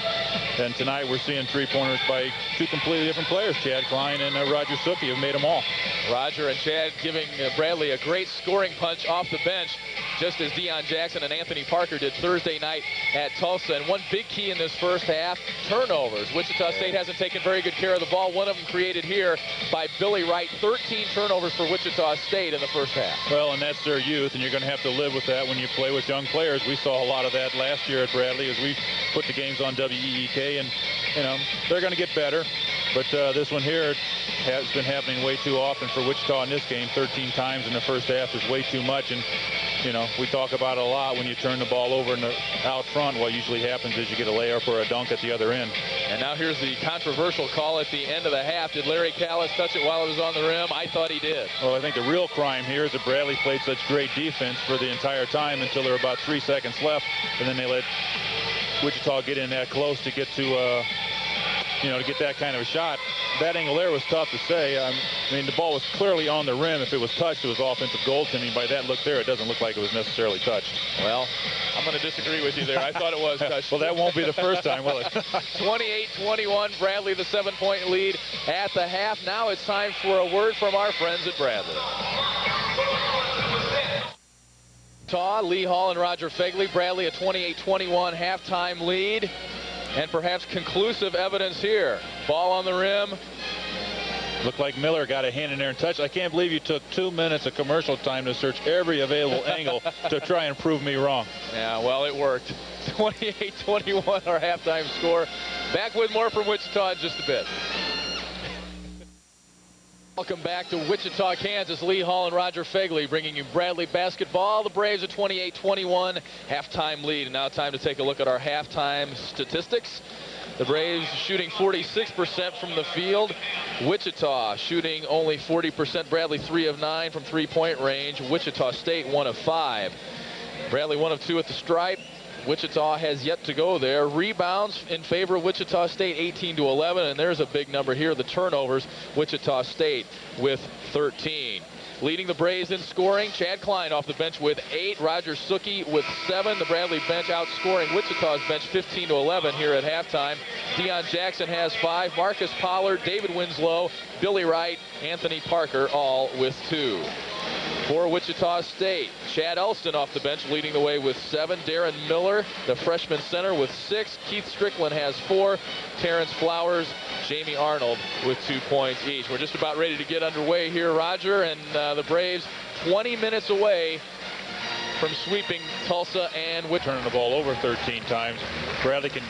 and tonight we're seeing three-pointers by two completely different players. Chad Klein and Roger Suki have made them all. Roger and Chad giving Bradley a great scoring punch off the bench, just as Deion Jackson and Anthony Parker did Thursday night at Tulsa. And one big key in this first half, turnovers. Wichita State hasn't taken very good care of the ball. One of them created here by Billy Wright. 13 turnovers for Wichita State in the first half. Well, and that's their youth, and you're going to have to live with that when you play with young players. We saw a lot of that last year at Bradley as we put the games on WEEK, and you know they're going to get better. But this one here has been happening way too often for Wichita in this game. 13 times in the first half is way too much. And, you know, we talk about it a lot when you turn the ball over out front. What usually happens is you get a layup or a dunk at the other end. And now here's the controversial call at the end of the half. Did Larry Callis touch it while it was on the rim? I thought he did. Well, I think the real crime here is that Bradley played such great defense for the entire time until there were about 3 seconds left. And then they let Wichita get in that close to get to to get that kind of a shot. That angle there was tough to say. I mean, the ball was clearly on the rim. If it was touched, it was offensive goaltending. By that look there, it doesn't look like it was necessarily touched. Well, I'm going to disagree with you there. I thought it was touched. Well, that won't be the first time, will it? 28-21, Bradley the 7-point lead at the half. Now it's time for a word from our friends at Bradley. Lee Hall and Roger Fegley. Bradley a 28-21 halftime lead. And perhaps conclusive evidence here. Ball on the rim. Looked like Miller got a hand in there and touched. I can't believe you took 2 minutes of commercial time to search every available angle to try and prove me wrong. Yeah, well, it worked. 28-21, our halftime score. Back with more from Wichita in just a bit. Welcome back to Wichita, Kansas. Lee Hall and Roger Fegley bringing you Bradley basketball. The Braves a 28-21 halftime lead. And now time to take a look at our halftime statistics. The Braves shooting 46% from the field. Wichita shooting only 40%. Bradley 3 of 9 from three-point range. Wichita State 1 of 5. Bradley 1 of 2 at the stripe. Wichita has yet to go there. Rebounds in favor of Wichita State, 18-11, and there's a big number here, the turnovers. Wichita State with 13. Leading the Braves in scoring, Chad Klein off the bench with 8. Roger Suki with 7. The Bradley bench outscoring Wichita's bench 15-11 here at halftime. Deion Jackson has 5. Marcus Pollard, David Winslow, Billy Wright, Anthony Parker all with 2. For Wichita State, Chad Elston off the bench leading the way with 7. Darren Miller, the freshman center, with 6. Keith Strickland has 4. Terrence Flowers, Jamie Arnold with 2 points each. We're just about ready to get underway here, Roger, and the Braves 20 minutes away from sweeping Tulsa and Wichita. Turning the ball over 13 times. Bradley can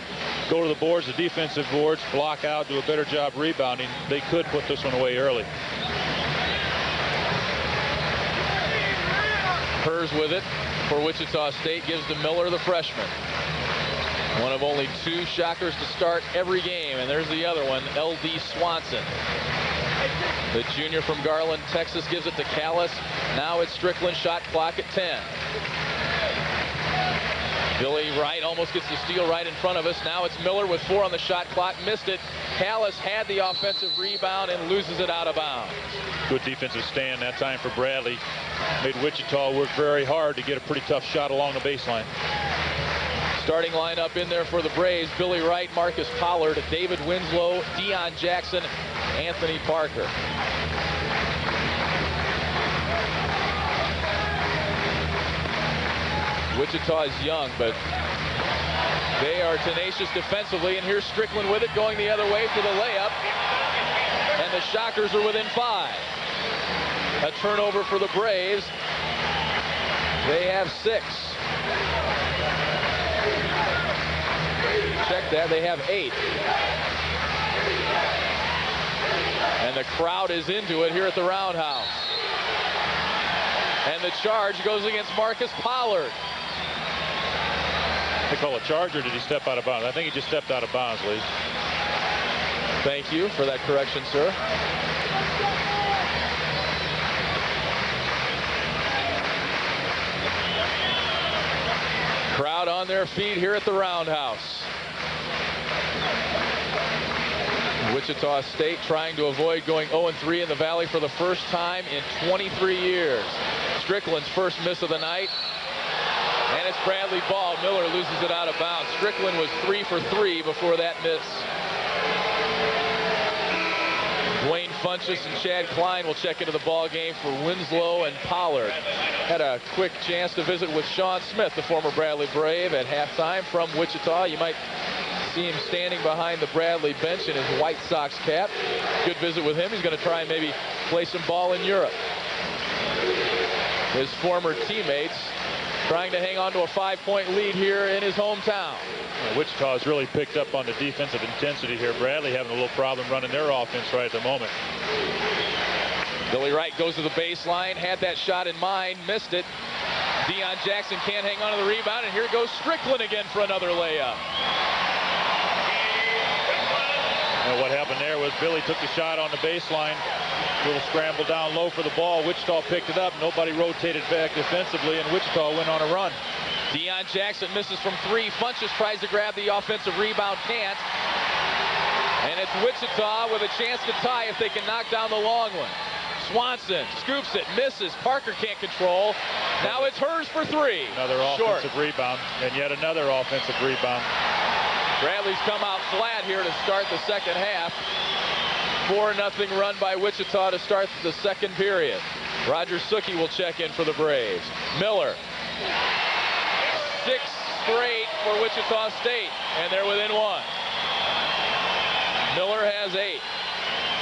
go to the boards, the defensive boards, block out, do a better job rebounding. They could put this one away early. Hers with it for Wichita State, gives to Miller, the freshman. One of only 2 Shockers to start every game, and there's the other one, L.D. Swanson. The junior from Garland, Texas, gives it to Callis. Now it's Strickland, shot clock at 10. Billy Wright almost gets the steal right in front of us. Now it's Miller with 4 on the shot clock, missed it. Callis had the offensive rebound and loses it out of bounds. Good defensive stand that time for Bradley. Made Wichita work very hard to get a pretty tough shot along the baseline. Starting lineup in there for the Braves: Billy Wright, Marcus Pollard, David Winslow, Deion Jackson, Anthony Parker. Wichita is young, but they are tenacious defensively, and here's Strickland with it, going the other way for the layup, and the Shockers are within 5. A turnover for the Braves. They have 6. Check that, they have 8. And the crowd is into it here at the Roundhouse. And the charge goes against Marcus Pollard. They call a charge, or did he step out of bounds? I think he just stepped out of bounds, Lee. Thank you for that correction, sir. Crowd on their feet here at the Roundhouse. Wichita State trying to avoid going 0-3 in the Valley for the first time in 23 years. Strickland's first miss of the night. And it's Bradley ball. Miller loses it out of bounds. Strickland was 3 for 3 before that miss. Dwayne Funchess and Chad Klein will check into the ball game for Winslow and Pollard. Had a quick chance to visit with Sean Smith, the former Bradley Brave, at halftime from Wichita. You might see him standing behind the Bradley bench in his White Sox cap. Good visit with him. He's going to try and maybe play some ball in Europe. His former teammates trying to hang on to a 5-point lead here in his hometown. Wichita has really picked up on the defensive intensity here. Bradley having a little problem running their offense right at the moment. Billy Wright goes to the baseline, had that shot in mind, missed it. Deion Jackson can't hang on to the rebound, and here goes Strickland again for another layup. And what happened there was Billy took the shot on the baseline. Little scramble down low for the ball. Wichita picked it up. Nobody rotated back defensively, and Wichita went on a run. Deion Jackson misses from 3. Funchess tries to grab the offensive rebound, can't. And it's Wichita with a chance to tie if they can knock down the long one. Swanson scoops it, misses. Parker can't control. Now it's hers for 3. Another offensive rebound, and yet another offensive rebound. Bradley's come out flat here to start the second half. 4-0 run by Wichita to start the second period. Roger Suki will check in for the Braves. Miller. 6 straight for Wichita State, and they're within 1. Miller has 8.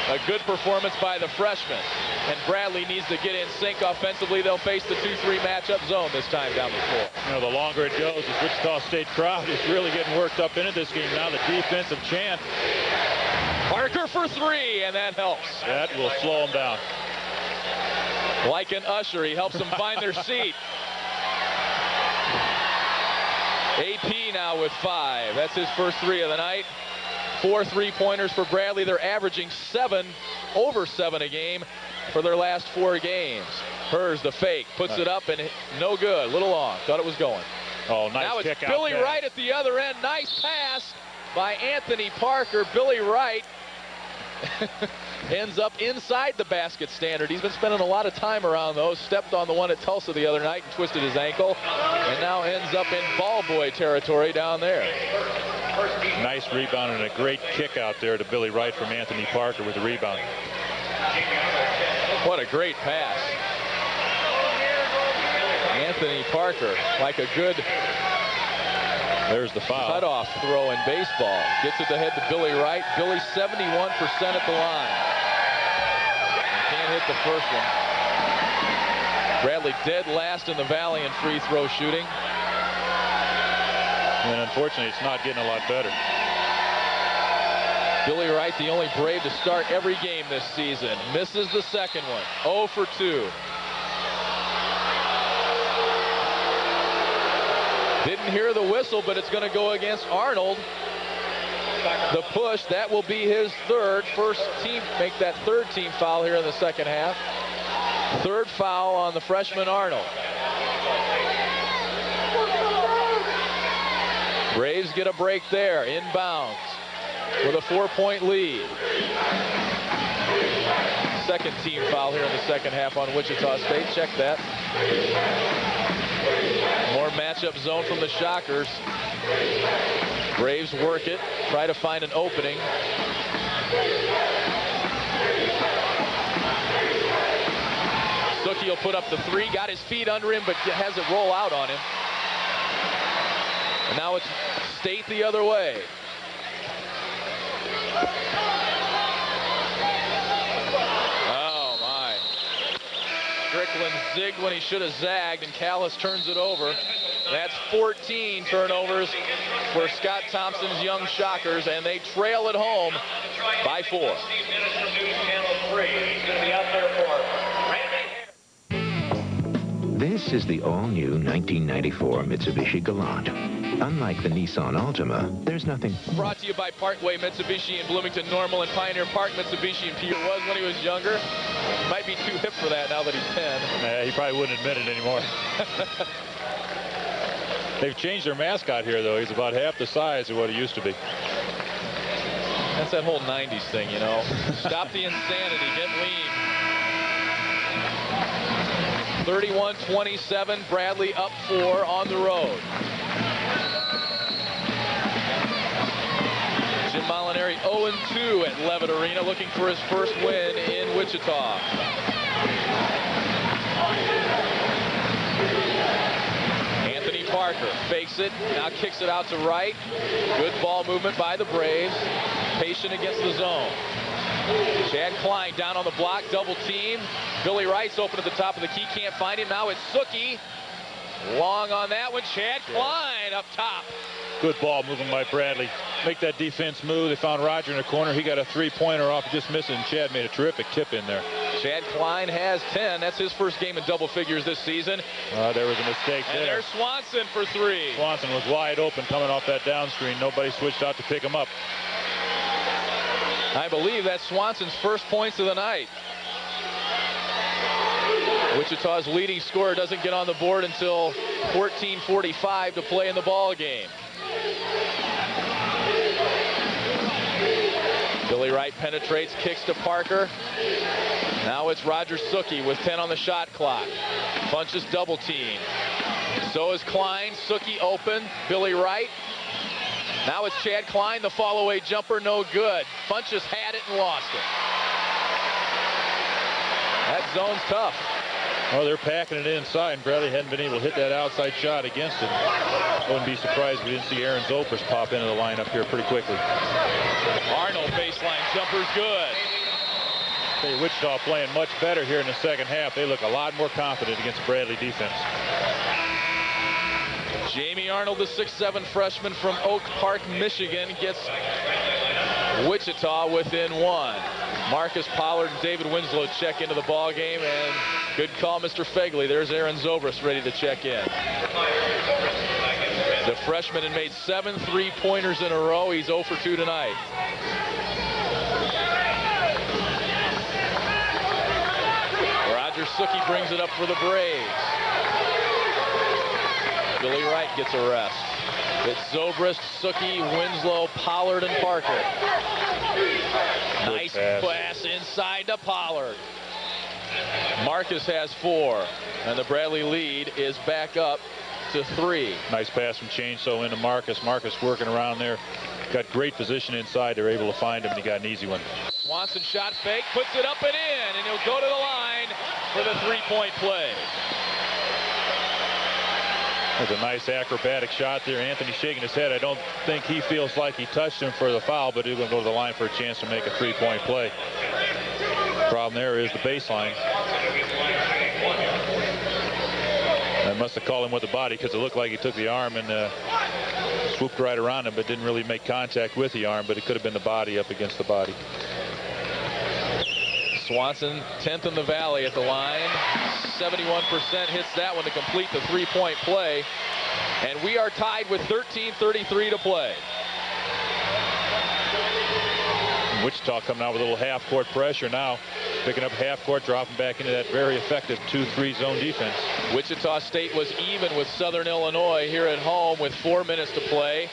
A good performance by the freshman. And Bradley needs to get in sync offensively. They'll face the 2-3 matchup zone this time down the floor. You know, the longer it goes, this Wichita State crowd is really getting worked up into this game now. The defensive chant. Parker for 3, and that helps. That will slow them down. Like an usher, he helps them find their seat. AP now with 5. That's his first 3 of the night. 4 3-pointers for Bradley. They're averaging over 7 a game for their last 4 games. Hers the fake, puts it up, and no good. Little long. Thought it was going. Oh, nice now kick it's Billy out Wright at the other end. Nice pass by Anthony Parker. Billy Wright ends up inside the basket standard. He's been spending a lot of time around those. Stepped on the one at Tulsa the other night and twisted his ankle, and now ends up in ball boy territory down there. Nice rebound and a great kick out there to Billy Wright from Anthony Parker with the rebound. What a great pass. Anthony Parker, like a good there's the foul. Cutoff throw in baseball. Gets it ahead to Billy Wright. Billy 71% at the line. And can't hit the first one. Bradley dead last in the Valley in free throw shooting. And unfortunately, it's not getting a lot better. Billy Wright, the only Brave to start every game this season. Misses the second one. 0 for 2. Didn't hear the whistle, but it's going to go against Arnold. The push, that will be his third. First team, make that third team foul here in the second half. Third foul on the freshman Arnold. Braves get a break there, inbounds, with a 4-point lead. Second team foul here in the second half on Wichita State. Check that. More matchup zone from the Shockers. Braves work it, try to find an opening. Suki will put up the 3, got his feet under him, but has it roll out on him. And now it's State the other way. Oh, my. Strickland zigged when he should have zagged, and Callis turns it over. That's 14 turnovers for Scott Thompson's young Shockers, and they trail at home by 4. This is the all-new 1994 Mitsubishi Galant. Unlike the Nissan Altima, there's nothing. Brought to you by Parkway Mitsubishi in Bloomington Normal and Pioneer Park Mitsubishi in Peter was when he was younger. Might be too hip for that now that he's 10. Yeah, he probably wouldn't admit it anymore. They've changed their mascot here, though. He's about half the size of what he used to be. That's that whole 90s thing, you know. Stop the insanity. Get lean. 31-27. Bradley up 4 on the road. Jim Molinari 0-2 at Levitt Arena, looking for his first win in Wichita. Anthony Parker fakes it, now kicks it out to right. Good ball movement by the Braves. Patient against the zone. Chad Klein down on the block, double team. Billy Wright's open at the top of the key, can't find him. Now it's Sookie. Long on that one. Chad Klein up top. Good ball moving by Bradley. Make that defense move. They found Roger in the corner. He got a three-pointer off, just missing. Chad made a terrific tip in there. Chad Klein has 10. That's his first game in double figures this season. There was a mistake there. And there's Swanson for 3. Swanson was wide open coming off that down screen. Nobody switched out to pick him up. I believe that's Swanson's first points of the night. Wichita's leading scorer doesn't get on the board until 14:45 to play in the ball game. Billy Wright penetrates, kicks to Parker. Now it's Roger Sookie with 10 on the shot clock. Punches double team. So is Klein. Sookie open. Billy Wright. Now it's Chad Klein. The fall-away jumper, no good. Funches had it and lost it. That zone's tough. Well, they're packing it inside, and Bradley hadn't been able to hit that outside shot against it. Wouldn't be surprised if we didn't see Aaron Zobrist pop into the lineup here pretty quickly. Arnold baseline jumper's good. Hey, Wichita playing much better here in the second half. They look a lot more confident against Bradley defense. Jamie Arnold, the 6'7" freshman from Oak Park, Michigan, gets Wichita within 1. Marcus Pollard and David Winslow check into the ball game, and good call, Mr. Fegley. There's Aaron Zobrist ready to check in. The freshman had made 7 3-pointers in a row. He's 0 for 2 tonight. Roger Sookie brings it up for the Braves. Billy Wright gets a rest. It's Zobrist, Sookie, Winslow, Pollard, and Parker. Nice pass inside to Pollard. Marcus has 4, and the Bradley lead is back up to 3. Nice pass from Chainsaw into Marcus. Marcus working around there. Got great position inside. They're able to find him, and he got an easy one. Swanson shot fake, puts it up and in, and he'll go to the line for the 3-point play. There's a nice acrobatic shot there. Anthony shaking his head. I don't think he feels like he touched him for the foul, but he's going to go to the line for a chance to make a 3-point play. Problem there is the baseline. I must have called him with the body because it looked like he took the arm and swooped right around him, but didn't really make contact with the arm, but it could have been the body up against the body. Swanson 10th in the Valley at the line. 71% hits that one to complete the 3-point play. And we are tied with 13:33 to play. Wichita coming out with a little half-court pressure now. Picking up half-court, dropping back into that very effective 2-3 zone defense. Wichita State was even with Southern Illinois here at home with 4 minutes to play.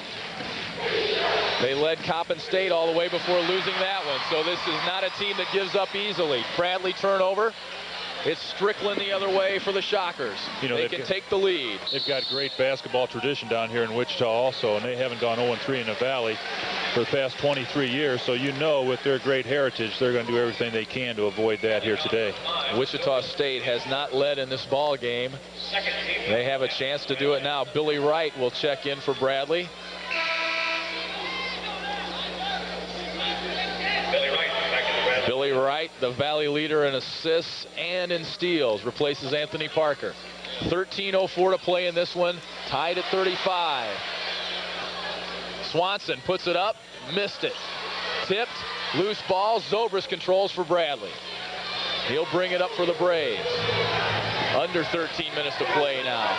They led Coppin State all the way before losing that one. So this is not a team that gives up easily. Bradley turnover. It's Strickland the other way for the Shockers. You know, they can take the lead. They've got great basketball tradition down here in Wichita also, and they haven't gone 0-3 in the Valley for the past 23 years. So you know with their great heritage, they're going to do everything they can to avoid that here today. Wichita State has not led in this ball game. They have a chance to do it now. Billy Wright will check in for Bradley. Billy Wright, the Valley leader in assists and in steals, replaces Anthony Parker. 13:04 to play in this one, tied at 35. Swanson puts it up, missed it. Tipped, loose ball, Zobrist controls for Bradley. He'll bring it up for the Braves. Under 13 minutes to play now.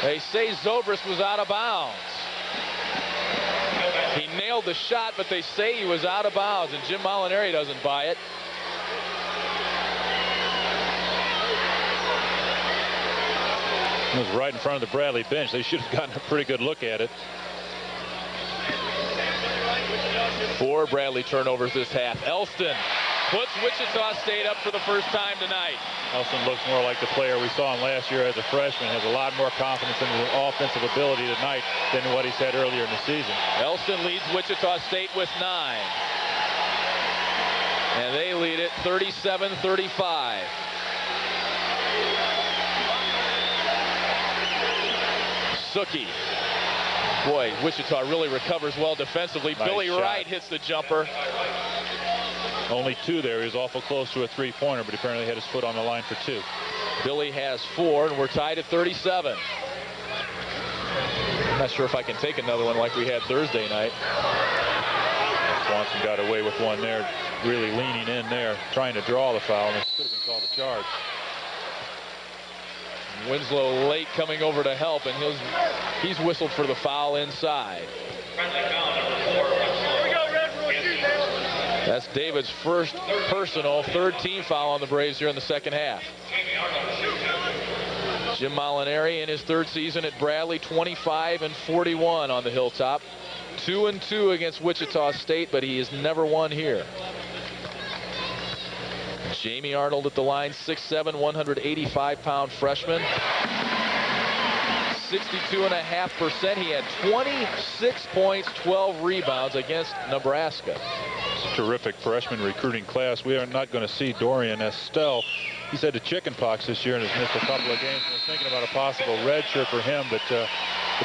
They say Zobrist was out of bounds. He nailed the shot, but they say he was out of bounds, and Jim Molinari doesn't buy it. It was right in front of the Bradley bench. They should have gotten a pretty good look at it. 4 Bradley turnovers this half. Elston puts Wichita State up for the first time tonight. Elston looks more like the player we saw him last year as a freshman. Has a lot more confidence in his offensive ability tonight than what he's had earlier in the season. Elston leads Wichita State with 9. And they lead it 37-35. Suki. Boy, Wichita really recovers well defensively. Nice Billy shot. Wright hits the jumper. Only 2 there. He was awful close to a 3-pointer, but apparently had his foot on the line for 2. Billy has 4, and we're tied at 37. I'm not sure if I can take another one like we had Thursday night. Swanson got away with one there, really leaning in there, trying to draw the foul, and it could have been called a charge. Winslow late coming over to help, and he's whistled for the foul inside. That's David's first personal, 3rd team foul on the Braves here in the second half. Jim Molinari in his 3rd season at Bradley, 25-41 on the Hilltop. 2-2 against Wichita State, but he has never won here. Jamie Arnold at the line, 6'7", 185-pound freshman. 62.5%. He had 26 points, 12 rebounds against Nebraska. It's a terrific freshman recruiting class. We are not going to see Dorian Estelle. He's had the chicken pox this year and has missed a couple of games. We're thinking about a possible red shirt for him, but the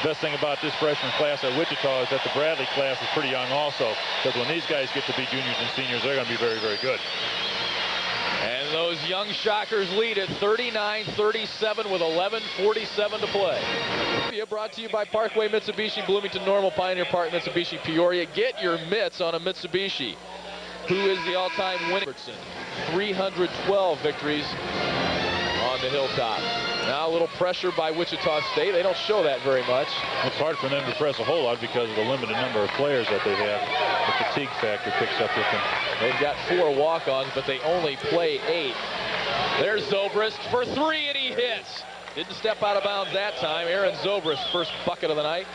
best thing about this freshman class at Wichita is that the Bradley class is pretty young also, because when these guys get to be juniors and seniors, they're going to be very, very good. And those young Shockers lead at 39-37 with 11:47 to play. Brought to you by Parkway Mitsubishi, Bloomington Normal, Pioneer Park, Mitsubishi, Peoria. Get your mitts on a Mitsubishi. Who is the all-time winner? 312 victories on the Hilltop. Now a little pressure by Wichita State. They don't show that very much. It's hard for them to press a whole lot because of the limited number of players that they have. The fatigue factor picks up with them. They've got 4 walk-ons, but they only play 8. There's Zobrist for 3, and he hits. Didn't step out of bounds that time. Aaron Zobrist, first bucket of the night.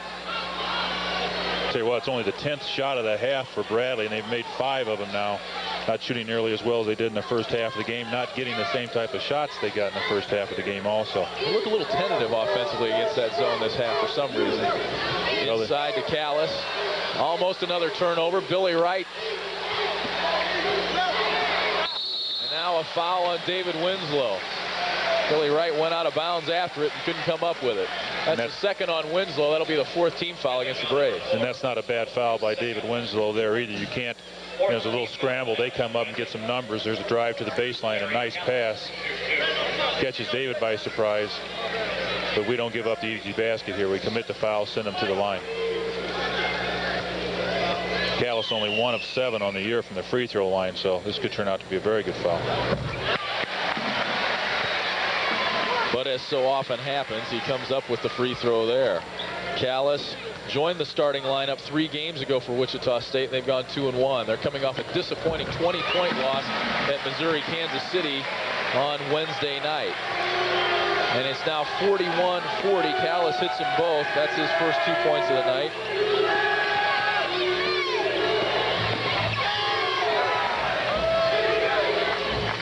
Tell you what, it's only the 10th shot of the half for Bradley, and they've made 5 of them now. Not shooting nearly as well as they did in the first half of the game. Not getting the same type of shots they got in the first half of the game also. They look a little tentative offensively against that zone this half for some reason. Inside to Callis. Almost another turnover. Billy Wright. And now a foul on David Winslow. Billy Wright went out of bounds after it and couldn't come up with it. That's the second on Winslow. That'll be the 4th team foul against the Braves. And that's not a bad foul by David Winslow there either. You can't, there's a little scramble. They come up and get some numbers. There's a drive to the baseline, a nice pass. Catches David by surprise. But we don't give up the easy basket here. We commit the foul, send them to the line. Callis only 1 of 7 on the year from the free throw line, so this could turn out to be a very good foul. But as so often happens, he comes up with the free throw there. Callis joined the starting lineup 3 games ago for Wichita State. They've gone 2-1. They're coming off a disappointing 20-point loss at Missouri, Kansas City on Wednesday night. And it's now 41-40. Callis hits them both. That's his first 2 points of the night.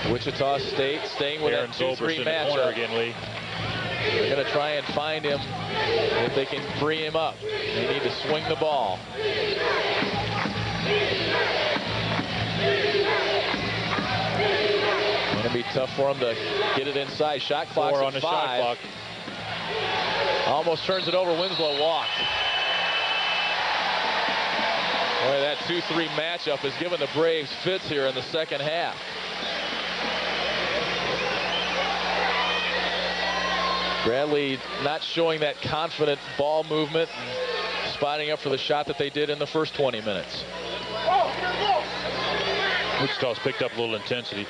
Wichita State staying with that 2-3 matchup. Again, Lee. They're going to try and find him if they can free him up. They need to swing the ball. Going to be tough for him to get it inside. Shot clock's on the 5. shot clock. Almost turns it over. Winslow walked. Boy, that 2-3 matchup has given the Braves fits here in the second half. Bradley not showing that confident ball movement and spotting up for the shot that they did in the first 20 minutes. Wichita's picked up a little intensity.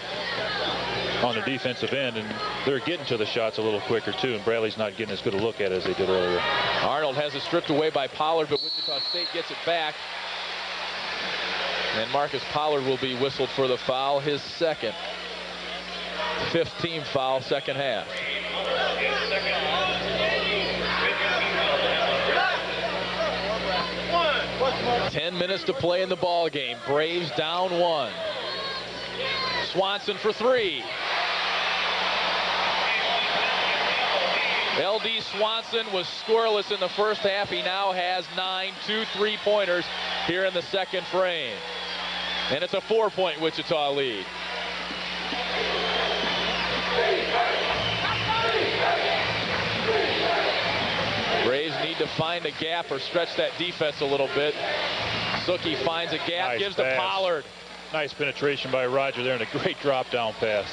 on the defensive end, and they're getting to the shots a little quicker too, and Bradley's not getting as good a look at it as they did earlier. Arnold has it stripped away by Pollard, but Wichita State gets it back. And Marcus Pollard will be whistled for the foul, his second. 5th team foul, second half. Ten minutes to play in the ball game. Braves down 1. Swanson for 3. LD Swanson was scoreless in the first half. He now has 9, 2 3-pointers here in the second frame. And it's a 4-point Wichita lead. Braves need to find a gap or stretch that defense a little bit. Suki finds a gap, Nice gives pass. to Pollard. Nice penetration by Roger there, and a great drop down pass.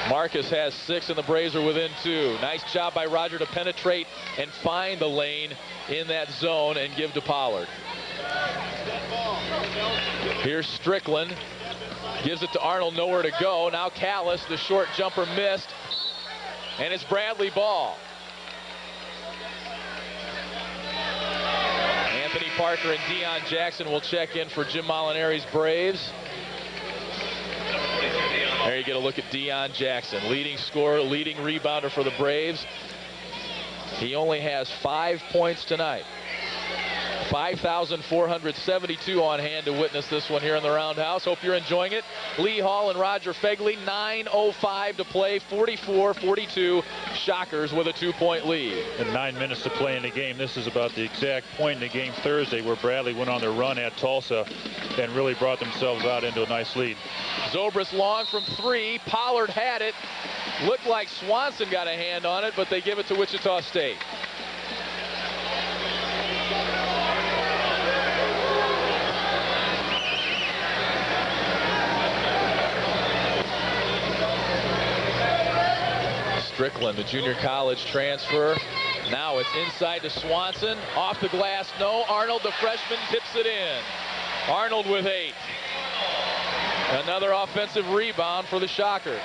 Marcus has 6 and the Braves are within 2. Nice job by Roger to penetrate and find the lane in that zone and give to Pollard. Here's Strickland. Gives it to Arnold, nowhere to go. Now Callis, the short jumper missed. And it's Bradley ball. Anthony Parker and Deion Jackson will check in for Jim Molinari's Braves. There you get a look at Deion Jackson, leading scorer, leading rebounder for the Braves. He only has 5 points tonight. 5,472 on hand to witness this one here in the Roundhouse. Hope you're enjoying it. Lee Hall and Roger Fegley, 9:05 to play, 44-42. Shockers with a 2-point lead. And 9 minutes to play in the game. This is about the exact point in the game Thursday where Bradley went on their run at Tulsa and really brought themselves out into a nice lead. Zobrist long from 3. Pollard had it. Looked like Swanson got a hand on it, but they give it to Wichita State. Strickland, the junior college transfer. Now it's inside to Swanson. Off the glass, no. Arnold, the freshman, tips it in. Arnold with 8. Another offensive rebound for the Shockers.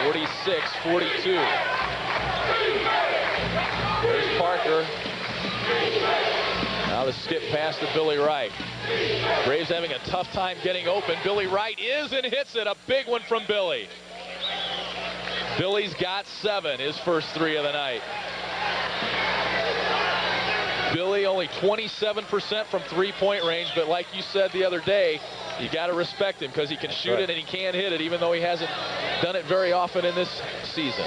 (46-42). There's Parker. Now the skip pass to Billy Wright. Braves having a tough time getting open. Billy Wright is and hits it. A big one from Billy. Billy's got 7, his first 3 of the night. Billy only 27% from 3-point range, but like you said the other day, you got to respect him because he can shoot it and he can hit it, even though he hasn't done it very often in this season.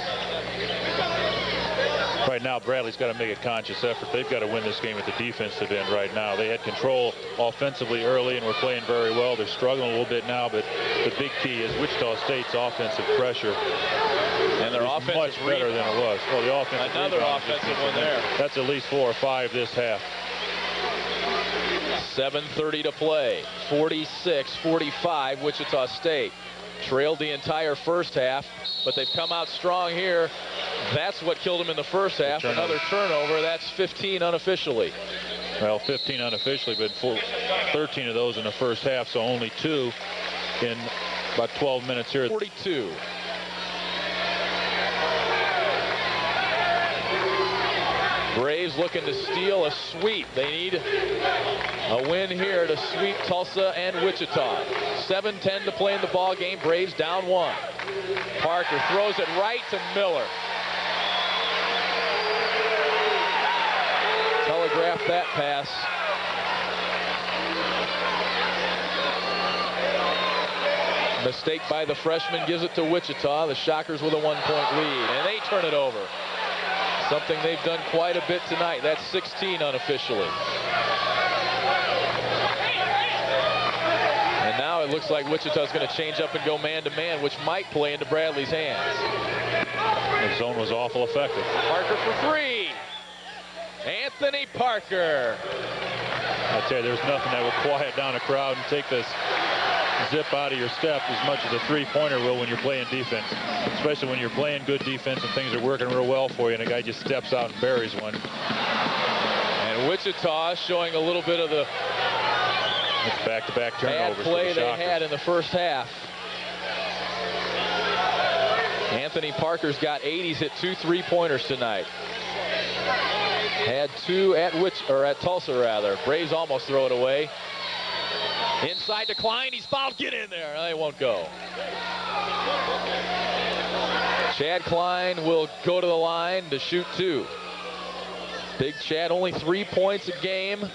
Right now, Bradley's got to make a conscious effort. They've got to win this game at the defensive end right now. They had control offensively early and were playing very well. They're struggling a little bit now, but the big key is Wichita State's offensive pressure. And their offense much better than it was. Oh, the offensive another offensive one there. That's at least 4 or 5 this half. 7:30 to play. 46-45 Wichita State. Trailed the entire first half, but they've come out strong here. That's what killed them in the first half. Another turnover. That's 15 unofficially. Well, 15 unofficially, but 13 of those in the first half, so only 2 in about 12 minutes here. 42. Braves looking to steal a sweep. They need a win here to sweep Tulsa and Wichita. 7:10 to play in the ball game. Braves down 1. Parker throws it right to Miller. Telegraphed that pass. Mistake by the freshman gives it to Wichita. The Shockers with a 1-point lead, and they turn it over. Something they've done quite a bit tonight. That's 16 unofficially. And now it looks like Wichita's going to change up and go man-to-man, which might play into Bradley's hands. The zone was awful effective. Parker for 3. Anthony Parker. I tell you, there's nothing that will quiet down a crowd and take this zip out of your step as much as a 3-pointer will when you're playing defense, especially when you're playing good defense and things are working real well for you and a guy just steps out and buries one. And Wichita showing a little bit of the It's back-to-back Bad turnovers play for the they Shockers. had in the first half. Anthony Parker's got 8. He's hit 2 3-pointers tonight. Had 2 at Tulsa rather. Braves almost throw it away. Inside to Klein. He's fouled. Get in there. They won't go. Chad Klein will go to the line to shoot 2. Big Chad, only 3 points a game.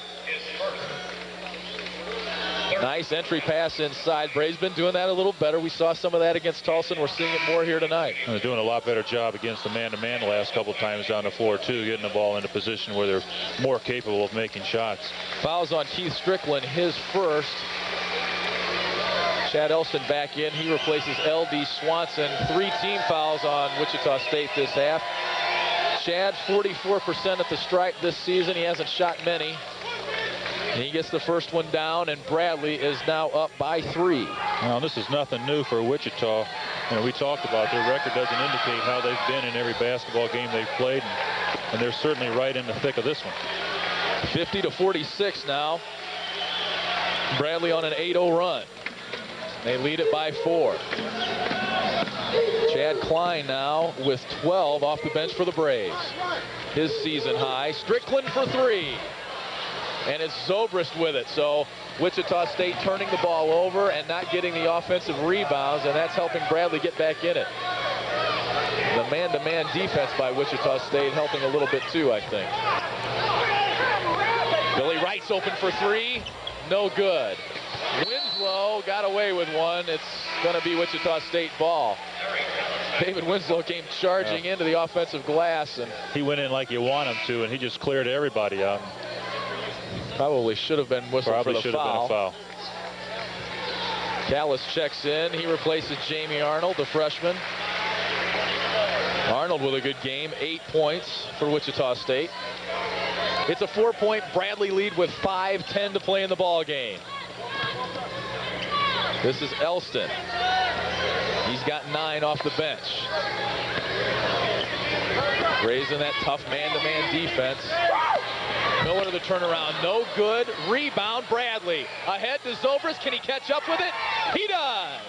Nice entry pass inside. Braves been doing that a little better. We saw some of that against Tulsa, and we're seeing it more here tonight. They're doing a lot better job against the man-to-man the last couple of times down the floor, too, getting the ball in a position where they're more capable of making shots. Fouls on Keith Strickland, his first. Chad Elston back in. He replaces L.D. Swanson. 3 team fouls on Wichita State this half. Chad, 44% at the stripe this season. He hasn't shot many. And he gets the first one down, and Bradley is now up by 3. Now, this is nothing new for Wichita. You know, we talked about their record doesn't indicate how they've been in every basketball game they've played, and they're certainly right in the thick of this one. 50-46 now. Bradley on an 8-0 run. They lead it by 4. Chad Klein now with 12 off the bench for the Braves. His season high. Strickland for 3. And it's Zobrist with it. So Wichita State turning the ball over and not getting the offensive rebounds, and that's helping Bradley get back in it. The man-to-man defense by Wichita State helping a little bit too, I think. Billy Wright's open for 3. No good. Winslow got away with one. It's going to be Wichita State ball. David Winslow came charging into the offensive glass, and he went in like you want him to, and he just cleared everybody out. Probably should have been whistled for the foul. Probably should have been a foul. Callis checks in. He replaces Jamie Arnold, the freshman. Arnold with a good game. 8 points for Wichita State. It's a 4-point Bradley lead with 5:10 to play in the ball game. This is Elston. He's got 9 off the bench. Raising that tough man-to-man defense. Miller the turnaround, no good. Rebound, Bradley. Ahead to Zobrist. Can he catch up with it? He does.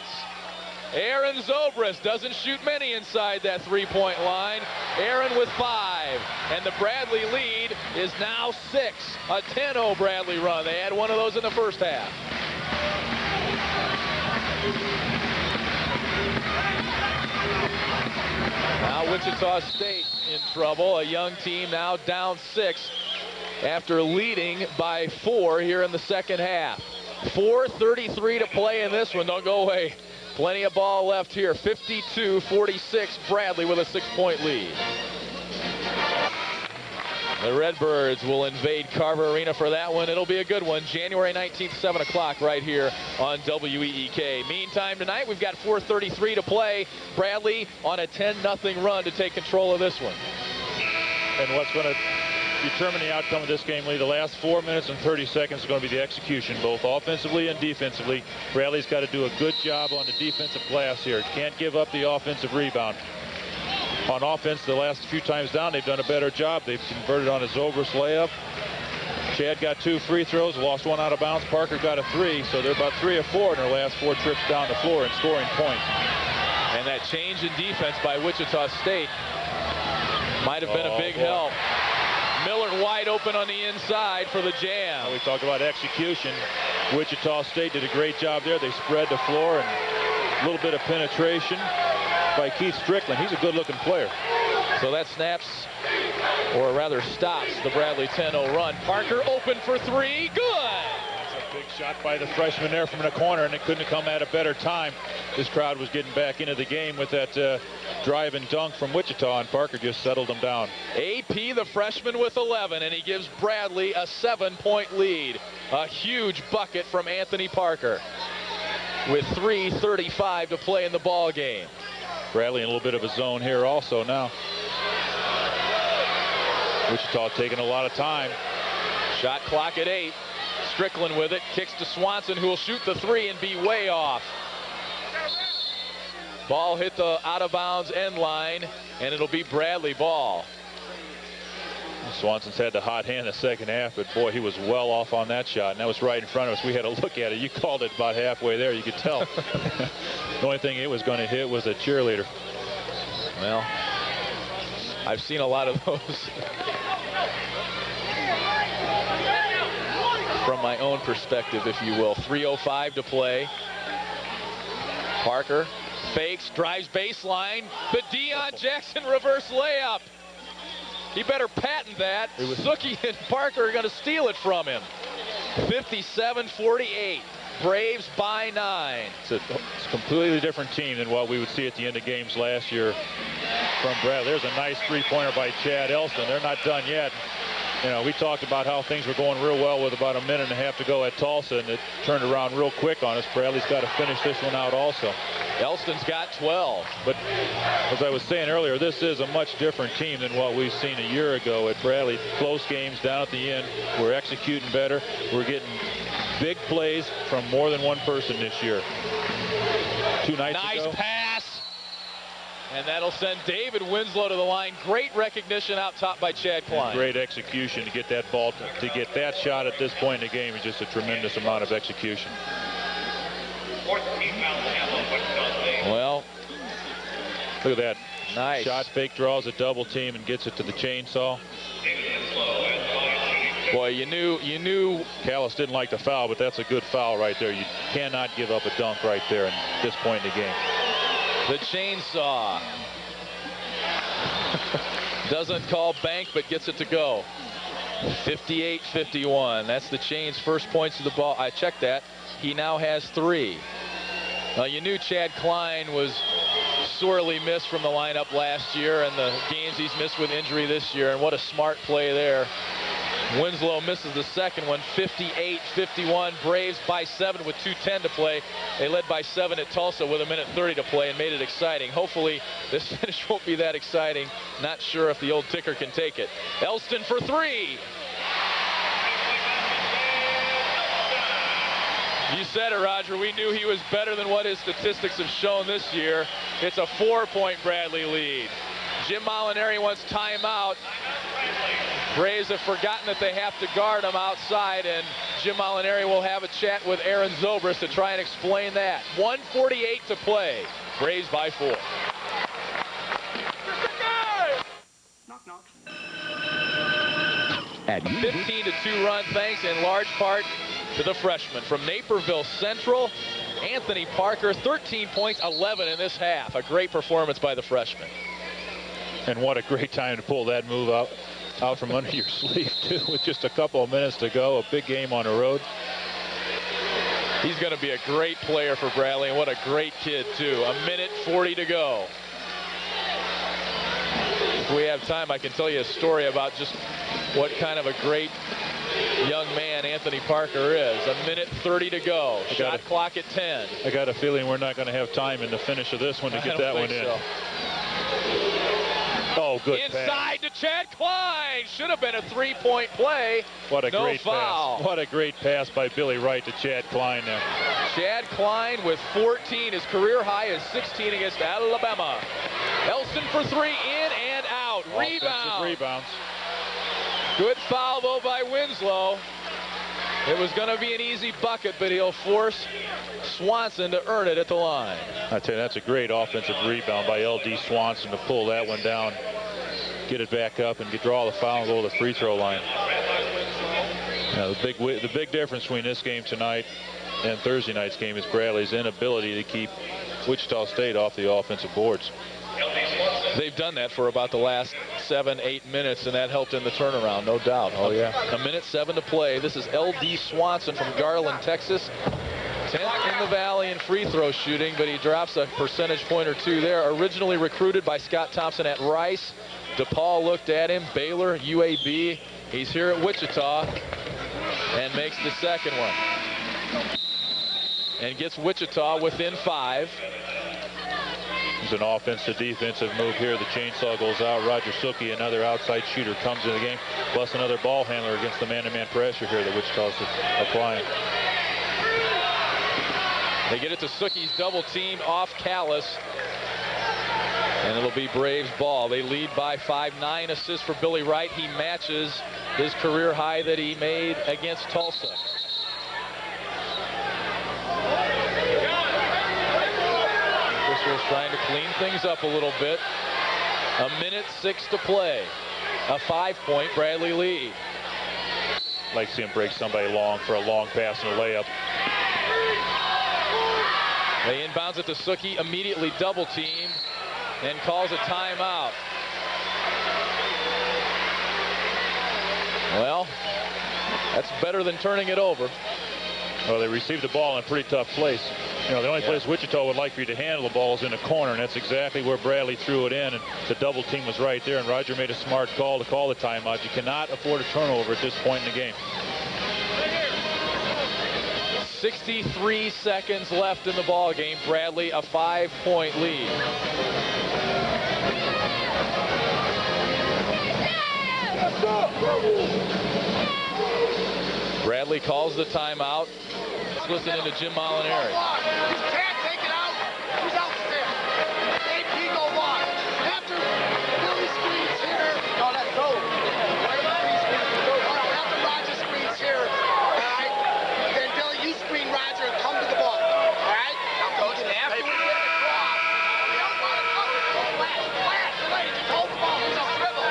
Aaron Zobrist doesn't shoot many inside that 3-point line. Aaron with 5. And the Bradley lead is now 6. A 10-0 Bradley run. They had one of those in the first half. Now Wichita State in trouble. A young team now down 6 after leading by 4 here in the second half. 4:33 to play in this one. Don't go away. Plenty of ball left here. 52-46 Bradley with a 6-point lead. The Redbirds will invade Carver Arena for that one. It'll be a good one. January 19th, 7 o'clock right here on WEEK. Meantime tonight, we've got 4:33 to play. Bradley on a 10-0 run to take control of this one. And what's going to determine the outcome of this game, Lee, the last 4 minutes and 30 seconds is going to be the execution, both offensively and defensively. Bradley's got to do a good job on the defensive glass here. Can't give up the offensive rebound. On offense, the last few times down, they've done a better job. They've converted on a Zobrist layup. Chad got 2 free throws, lost 1 out of bounds. Parker got a 3, so they're about 3 or 4 in their last 4 trips down the floor and scoring points. And that change in defense by Wichita State might have been a big help. Miller wide open on the inside for the jam. Now we talk about execution. Wichita State did a great job there. They spread the floor and a little bit of penetration by Keith Strickland. He's a good-looking player. So that snaps, or rather stops, the Bradley 10-0 run. Parker open for 3. Good! That's a big shot by the freshman there from the corner, and it couldn't have come at a better time. This crowd was getting back into the game with that drive and dunk from Wichita, and Parker just settled them down. AP, the freshman, with 11, and he gives Bradley a 7-point lead. A huge bucket from Anthony Parker with 3:35 to play in the ball game. Bradley in a little bit of a zone here also now. Wichita taking a lot of time. Shot clock at 8. Strickland with it, kicks to Swanson, who will shoot the 3 and be way off. Ball hit the out-of-bounds end line, and it'll be Bradley ball. Swanson's had the hot hand the second half, but boy, he was well off on that shot, and that was right in front of us. We had a look at it. You called it about halfway there. You could tell. The only thing it was going to hit was a cheerleader. Well, I've seen a lot of those from my own perspective, if you will. 3:05 to play. Parker fakes, drives baseline. The Deion Jackson reverse layup. He better patent that. Suki and Parker are going to steal it from him. 57-48. Braves by 9. It's a completely different team than what we would see at the end of games last year from Bradley. There's a nice three-pointer by Chad Elston. They're not done yet. You know, we talked about how things were going real well with about a minute and a half to go at Tulsa, and it turned around real quick on us. Bradley's got to finish this one out also. Elston's got 12. But as I was saying earlier, this is a much different team than what we've seen a year ago at Bradley. Close games down at the end. We're executing better. We're getting big plays from more than one person this year. 2 nights ago. Nice pass. And that'll send David Winslow to the line. Great recognition out top by Chad Klein. And great execution to get that ball, to get that shot at this point in the game is just a tremendous amount of execution. Well, look at that. Nice. Shot fake, draws a double team and gets it to the chainsaw. Boy, you knew Callis didn't like the foul, but that's a good foul right there. You cannot give up a dunk right there at this point in the game. the chainsaw. Doesn't call bank, but gets it to go. 58-51. That's the Chain's first points of the ball. I checked that. He now has 3. You knew Chad Klein was sorely missed from the lineup last year, and the games he's missed with injury this year, and what a smart play there. Winslow misses the second one. 58-51. Braves by 7 with 2:10 to play. They led by 7 at Tulsa with 1:30 to play and made it exciting. Hopefully this finish won't be that exciting. Not sure if the old ticker can take it. Elston for 3. You said it, Roger. We knew he was better than what his statistics have shown this year. It's a 4-point Bradley lead. Jim Molinari wants timeout. Braves have forgotten that they have to guard him outside, and Jim Molinari will have a chat with Aaron Zobrist to try and explain that. 1:48 to play. Braves by 4. At 15-2 run, thanks in large part to the freshman from Naperville Central, Anthony Parker. 13 points, 11 in this half. A great performance by the freshman. And what a great time to pull that move out from under your sleeve, too, with just a couple of minutes to go. A big game on the road. He's going to be a great player for Bradley, and what a great kid, too. 1:40 to go. If we have time, I can tell you a story about just what kind of a great young man Anthony Parker is. 1:30 to go. Shot clock at 10. I got a feeling we're not going to have time in the finish of this one to get that one in. So. Oh, good Inside to Chad Klein. Should have been a 3-point play. What a great foul. pass. What a great pass by Billy Wright to Chad Klein there. Chad Klein with 14. His career high is 16 against Alabama. Elston for 3, in and out. Offensive rebounds. Good foul, though, by Winslow. It was going to be an easy bucket, but he'll force Swanson to earn it at the line. I tell you, that's a great offensive rebound by L.D. Swanson to pull that one down, get it back up, and draw the foul and go to the free throw line. Now, the big difference between this game tonight and Thursday night's game is Bradley's inability to keep Wichita State off the offensive boards. They've done that for about the last 7-8 minutes, and that helped in the turnaround, no doubt. Oh, yeah. 1:07 to play. This is L.D. Swanson from Garland, Texas. 10th in the Valley in free throw shooting, but he drops a percentage point or 2 there. Originally recruited by Scott Thompson at Rice. DePaul looked at him. Baylor, UAB. He's here at Wichita and makes the second one. And gets Wichita within 5. It's an offensive defensive move here. The chainsaw goes out. Roger Suki, another outside shooter, comes in the game, plus another ball handler against the man-to-man pressure here that Wichita's applying. They get it to Suki's double team off Callis. And It'll be Braves ball. They lead by 5. 9 assists for Billy Wright. He matches his career high that he made against Tulsa. Officials trying to clean things up a little bit. 1:06 to play. A 5-point Bradley lead. Like to see him break somebody long for a long pass and a layup. They inbounds it to Suki, immediately double teamed and calls a timeout. Well, that's better than turning it over. Well, they received the ball in a pretty tough place. You know, the only place Wichita would like for you to handle the ball is in the corner, and that's exactly where Bradley threw it in, and the double team was right there, and Roger made a smart call to call the timeout. You cannot afford a turnover at this point in the game. 63 seconds left in the ball game. Bradley a 5-point lead. Bradley calls the timeout. Let's listen to Jim Molinari. You can't take it out. Who's out there? AP go long. After Billy screens here. No, that's go. After Roger screens here, all right? Then Billy, you screen Roger and come to the ball. All right? Now, coach, after we get the cross, we don't want to cover it. Flash, delay. Just hold the ball. Just dribble.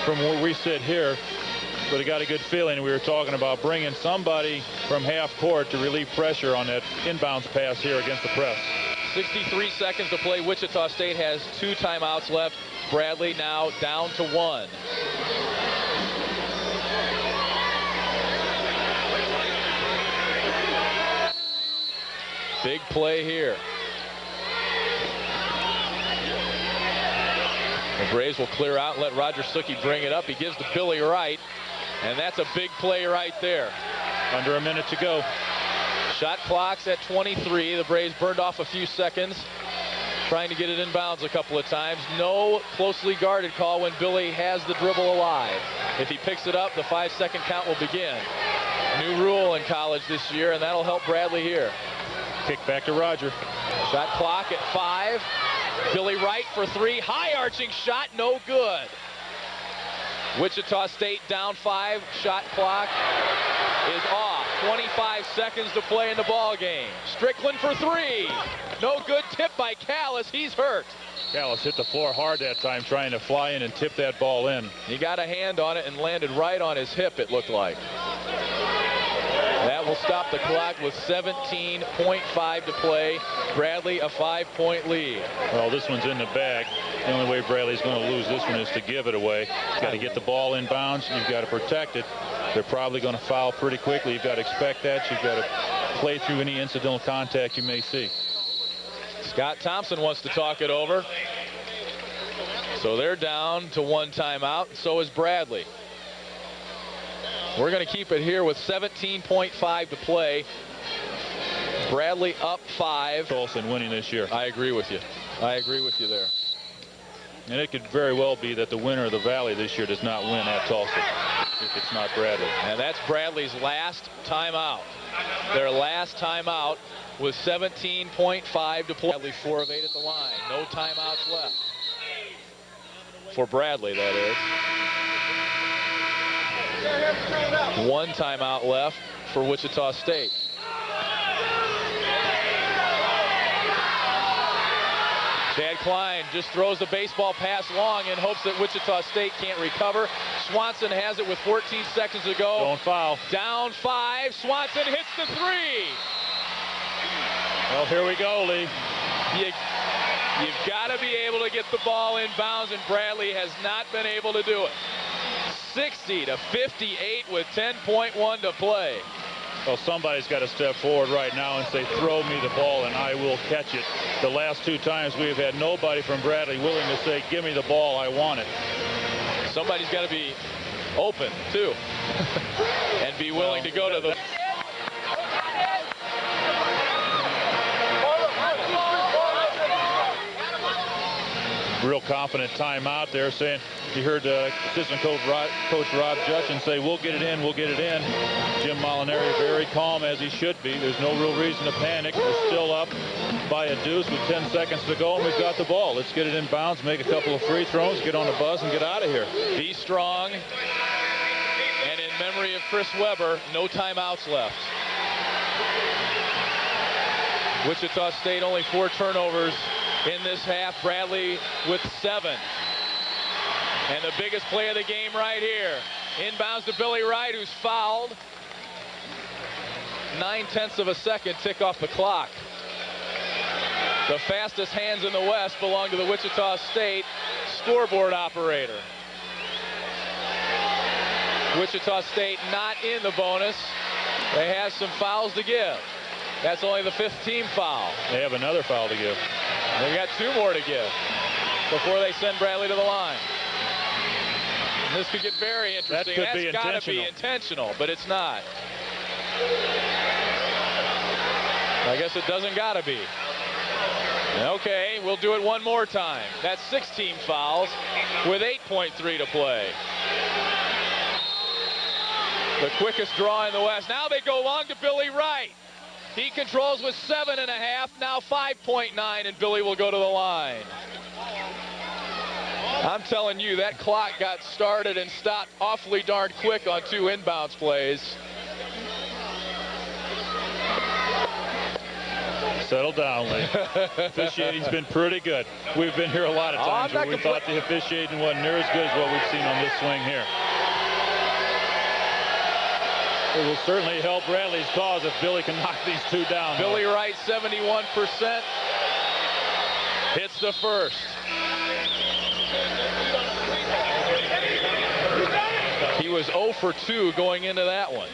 From where we sit here, but I got a good feeling. We were talking about bringing somebody from half court to relieve pressure on that inbounds pass here against the press. 63 seconds to play. Wichita State has 2 timeouts left. Bradley now down to 1. Big play here. The Braves will clear out and let Roger Suki bring it up. He gives to Billy Wright, and that's a big play right there. Under a minute to go. Shot clock's at 23. The Braves burned off a few seconds trying to get it inbounds a couple of times. No closely guarded call when Billy has the dribble alive. If he picks it up, the 5-second count will begin. New rule in college this year, and that'll help Bradley here. Kick back to Roger. Shot clock at 5. Billy Wright for 3. High arching shot, no good. Wichita State down 5. Shot clock is off. 25 seconds to play in the ball game. Strickland for 3. No good. Tip by Callis. He's hurt. Callis hit the floor hard that time trying to fly in and tip that ball in. He got a hand on it and landed right on his hip, it looked like. That will stop the clock with 17.5 to play. Bradley a 5-point lead. Well, this one's in the bag. The only way Bradley's going to lose this one is to give it away. You've got to get the ball in bounds. You've got to protect it. They're probably going to foul pretty quickly. You've got to expect that. You've got to play through any incidental contact you may see. Scott Thompson wants to talk it over. So they're down to 1 timeout. So is Bradley. We're going to keep it here with 17.5 to play. Bradley up 5. Tulsa winning this year. I agree with you. I agree with you there. And it could very well be that the winner of the Valley this year does not win at Tulsa if it's not Bradley. And that's Bradley's last timeout. Their last timeout with 17.5 to play. Bradley 4 of 8 at the line. No timeouts left. For Bradley, that is. 1 timeout left for Wichita State. Chad Klein just throws the baseball pass long in hopes that Wichita State can't recover. Swanson has it with 14 seconds to go. Don't foul. Down 5. Swanson hits the 3. Well, here we go, Lee. You've got to be able to get the ball in bounds, and Bradley has not been able to do it. 60 to 58 with 10.1 to play. Well, somebody's got to step forward right now and say, throw me the ball and I will catch it. The last 2 times we've had nobody from Bradley willing to say, give me the ball, I want it. Somebody's got to be open, too, and be willing to go to the... real confident timeout there, saying, you heard assistant coach Rob Judson say, we'll get it in, we'll get it in. Jim Molinari very calm, as he should be. There's no real reason to panic. We're still up by a deuce with 10 seconds to go, and we've got the ball. Let's get it in bounds, make a couple of free throws, get on the buzz, and get out of here. Be strong. And in memory of Chris Webber, no timeouts left. Wichita State only 4 turnovers in this half. Bradley with 7. And the biggest play of the game right here. Inbounds to Billy Wright, who's fouled. 9/10 of a second tick off the clock. The fastest hands in the West belong to the Wichita State scoreboard operator. Wichita State not in the bonus. They have some fouls to give. That's only the 5th team foul. They have another foul to give. They've got 2 more to give before they send Bradley to the line. And this could get very interesting. That's got to be intentional, but it's not. I guess it doesn't got to be. Okay, we'll do it one more time. That's 6 team fouls with 8.3 to play. The quickest draw in the West. Now they go long to Billy Wright. He controls with 7.5, now 5.9, and Billy will go to the line. I'm telling you, that clock got started and stopped awfully darn quick on 2 inbounds plays. Settle down, Lee. Officiating's been pretty good. We've been here a lot of times where we thought the officiating wasn't near as good as what we've seen on this swing here. It will certainly help Bradley's cause if Billy can knock these 2 down. Billy Wright, 71%. Hits the first. He was 0 for 2 going into that one.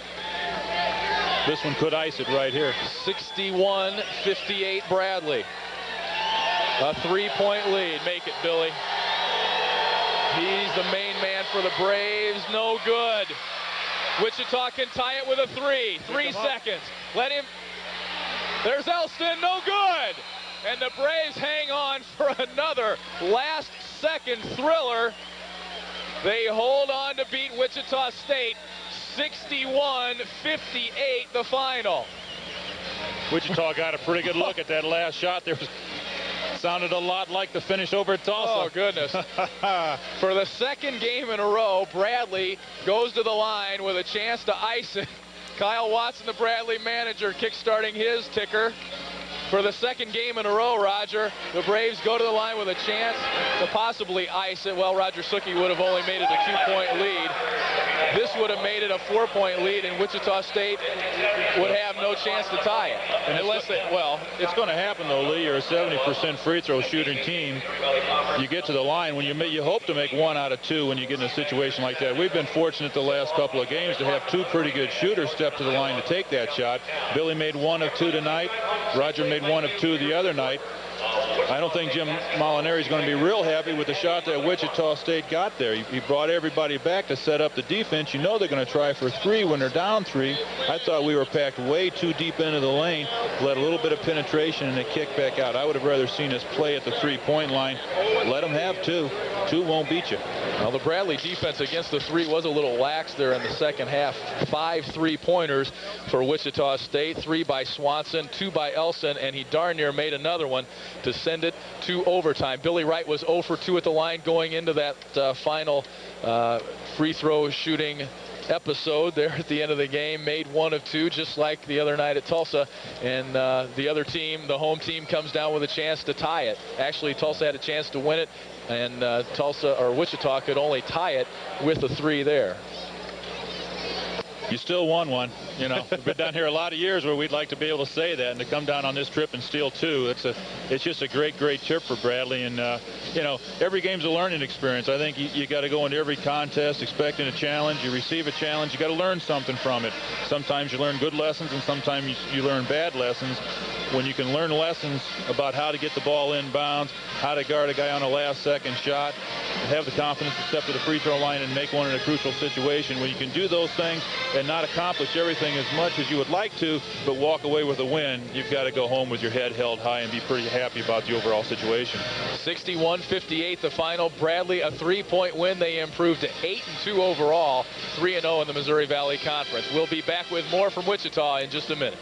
This one could ice it right here. 61-58 Bradley. A 3-point lead. Make it, Billy. He's the main man for the Braves. No good. Wichita can tie it with a 3. 3 seconds. Let him. There's Elston. No good. And the Braves hang on for another last-second thriller. They hold on to beat Wichita State 61-58 the final. Wichita got a pretty good look at that last shot. There was, sounded a lot like the finish over at Tulsa. Oh, goodness. For the 2nd game in a row, Bradley goes to the line with a chance to ice it. Kyle Watson, the Bradley manager, kick-starting his ticker. For the 2nd game in a row, Roger, the Braves go to the line with a chance to possibly ice it. Well, Roger Suki would have only made it a 2-point lead. This would have made it a 4-point lead, and Wichita State would have no chance to tie it. And unless they, well, it's going to happen, though, Lee. You're a 70% free throw shooting team. You get to the line when you hope to make 1 out of 2 when you get in a situation like that. We've been fortunate the last couple of games to have 2 pretty good shooters step to the line to take that shot. Billy made 1 of 2 tonight. Roger made 1 of 2 the other night. I don't think Jim Molinari is going to be real happy with the shot that Wichita State got there. He brought everybody back to set up the defense. You know they're going to try for 3 when they're down 3. I thought we were packed way too deep into the lane, let a little bit of penetration, and a kick back out. I would have rather seen us play at the 3-point line. Let them have 2. 2 won't beat you. Well, the Bradley defense against the 3 was a little lax there in the second half. 5 3-pointers for Wichita State. 3 by Swanson, 2 by Elson, and he darn near made another one to send it to overtime. Billy Wright was 0 for 2 at the line going into that final free throw shooting episode there at the end of the game. Made 1 of 2, just like the other night at Tulsa. And the other team, the home team, comes down with a chance to tie it. Actually, Tulsa had a chance to win it, and Wichita could only tie it with a 3 there. You still won 1. You know, we've been down here a lot of years where we'd like to be able to say that, and to come down on this trip and steal 2, it's just a great trip for Bradley. And you know, every game's a learning experience. I think you got to go into every contest expecting a challenge. You receive a challenge, you got to learn something from it. Sometimes you learn good lessons, and sometimes you learn bad lessons. When you can learn lessons about how to get the ball inbounds, how to guard a guy on a last-second shot, have the confidence to step to the free throw line and make one in a crucial situation. When you can do those things and not accomplish everything as much as you would like to, but walk away with a win, you've got to go home with your head held high and be pretty happy about the overall situation. 61-58 the final. Bradley, a 3-point win. They improved to 8-2 overall, 3-0 in the Missouri Valley Conference. We'll be back with more from Wichita in just a minute.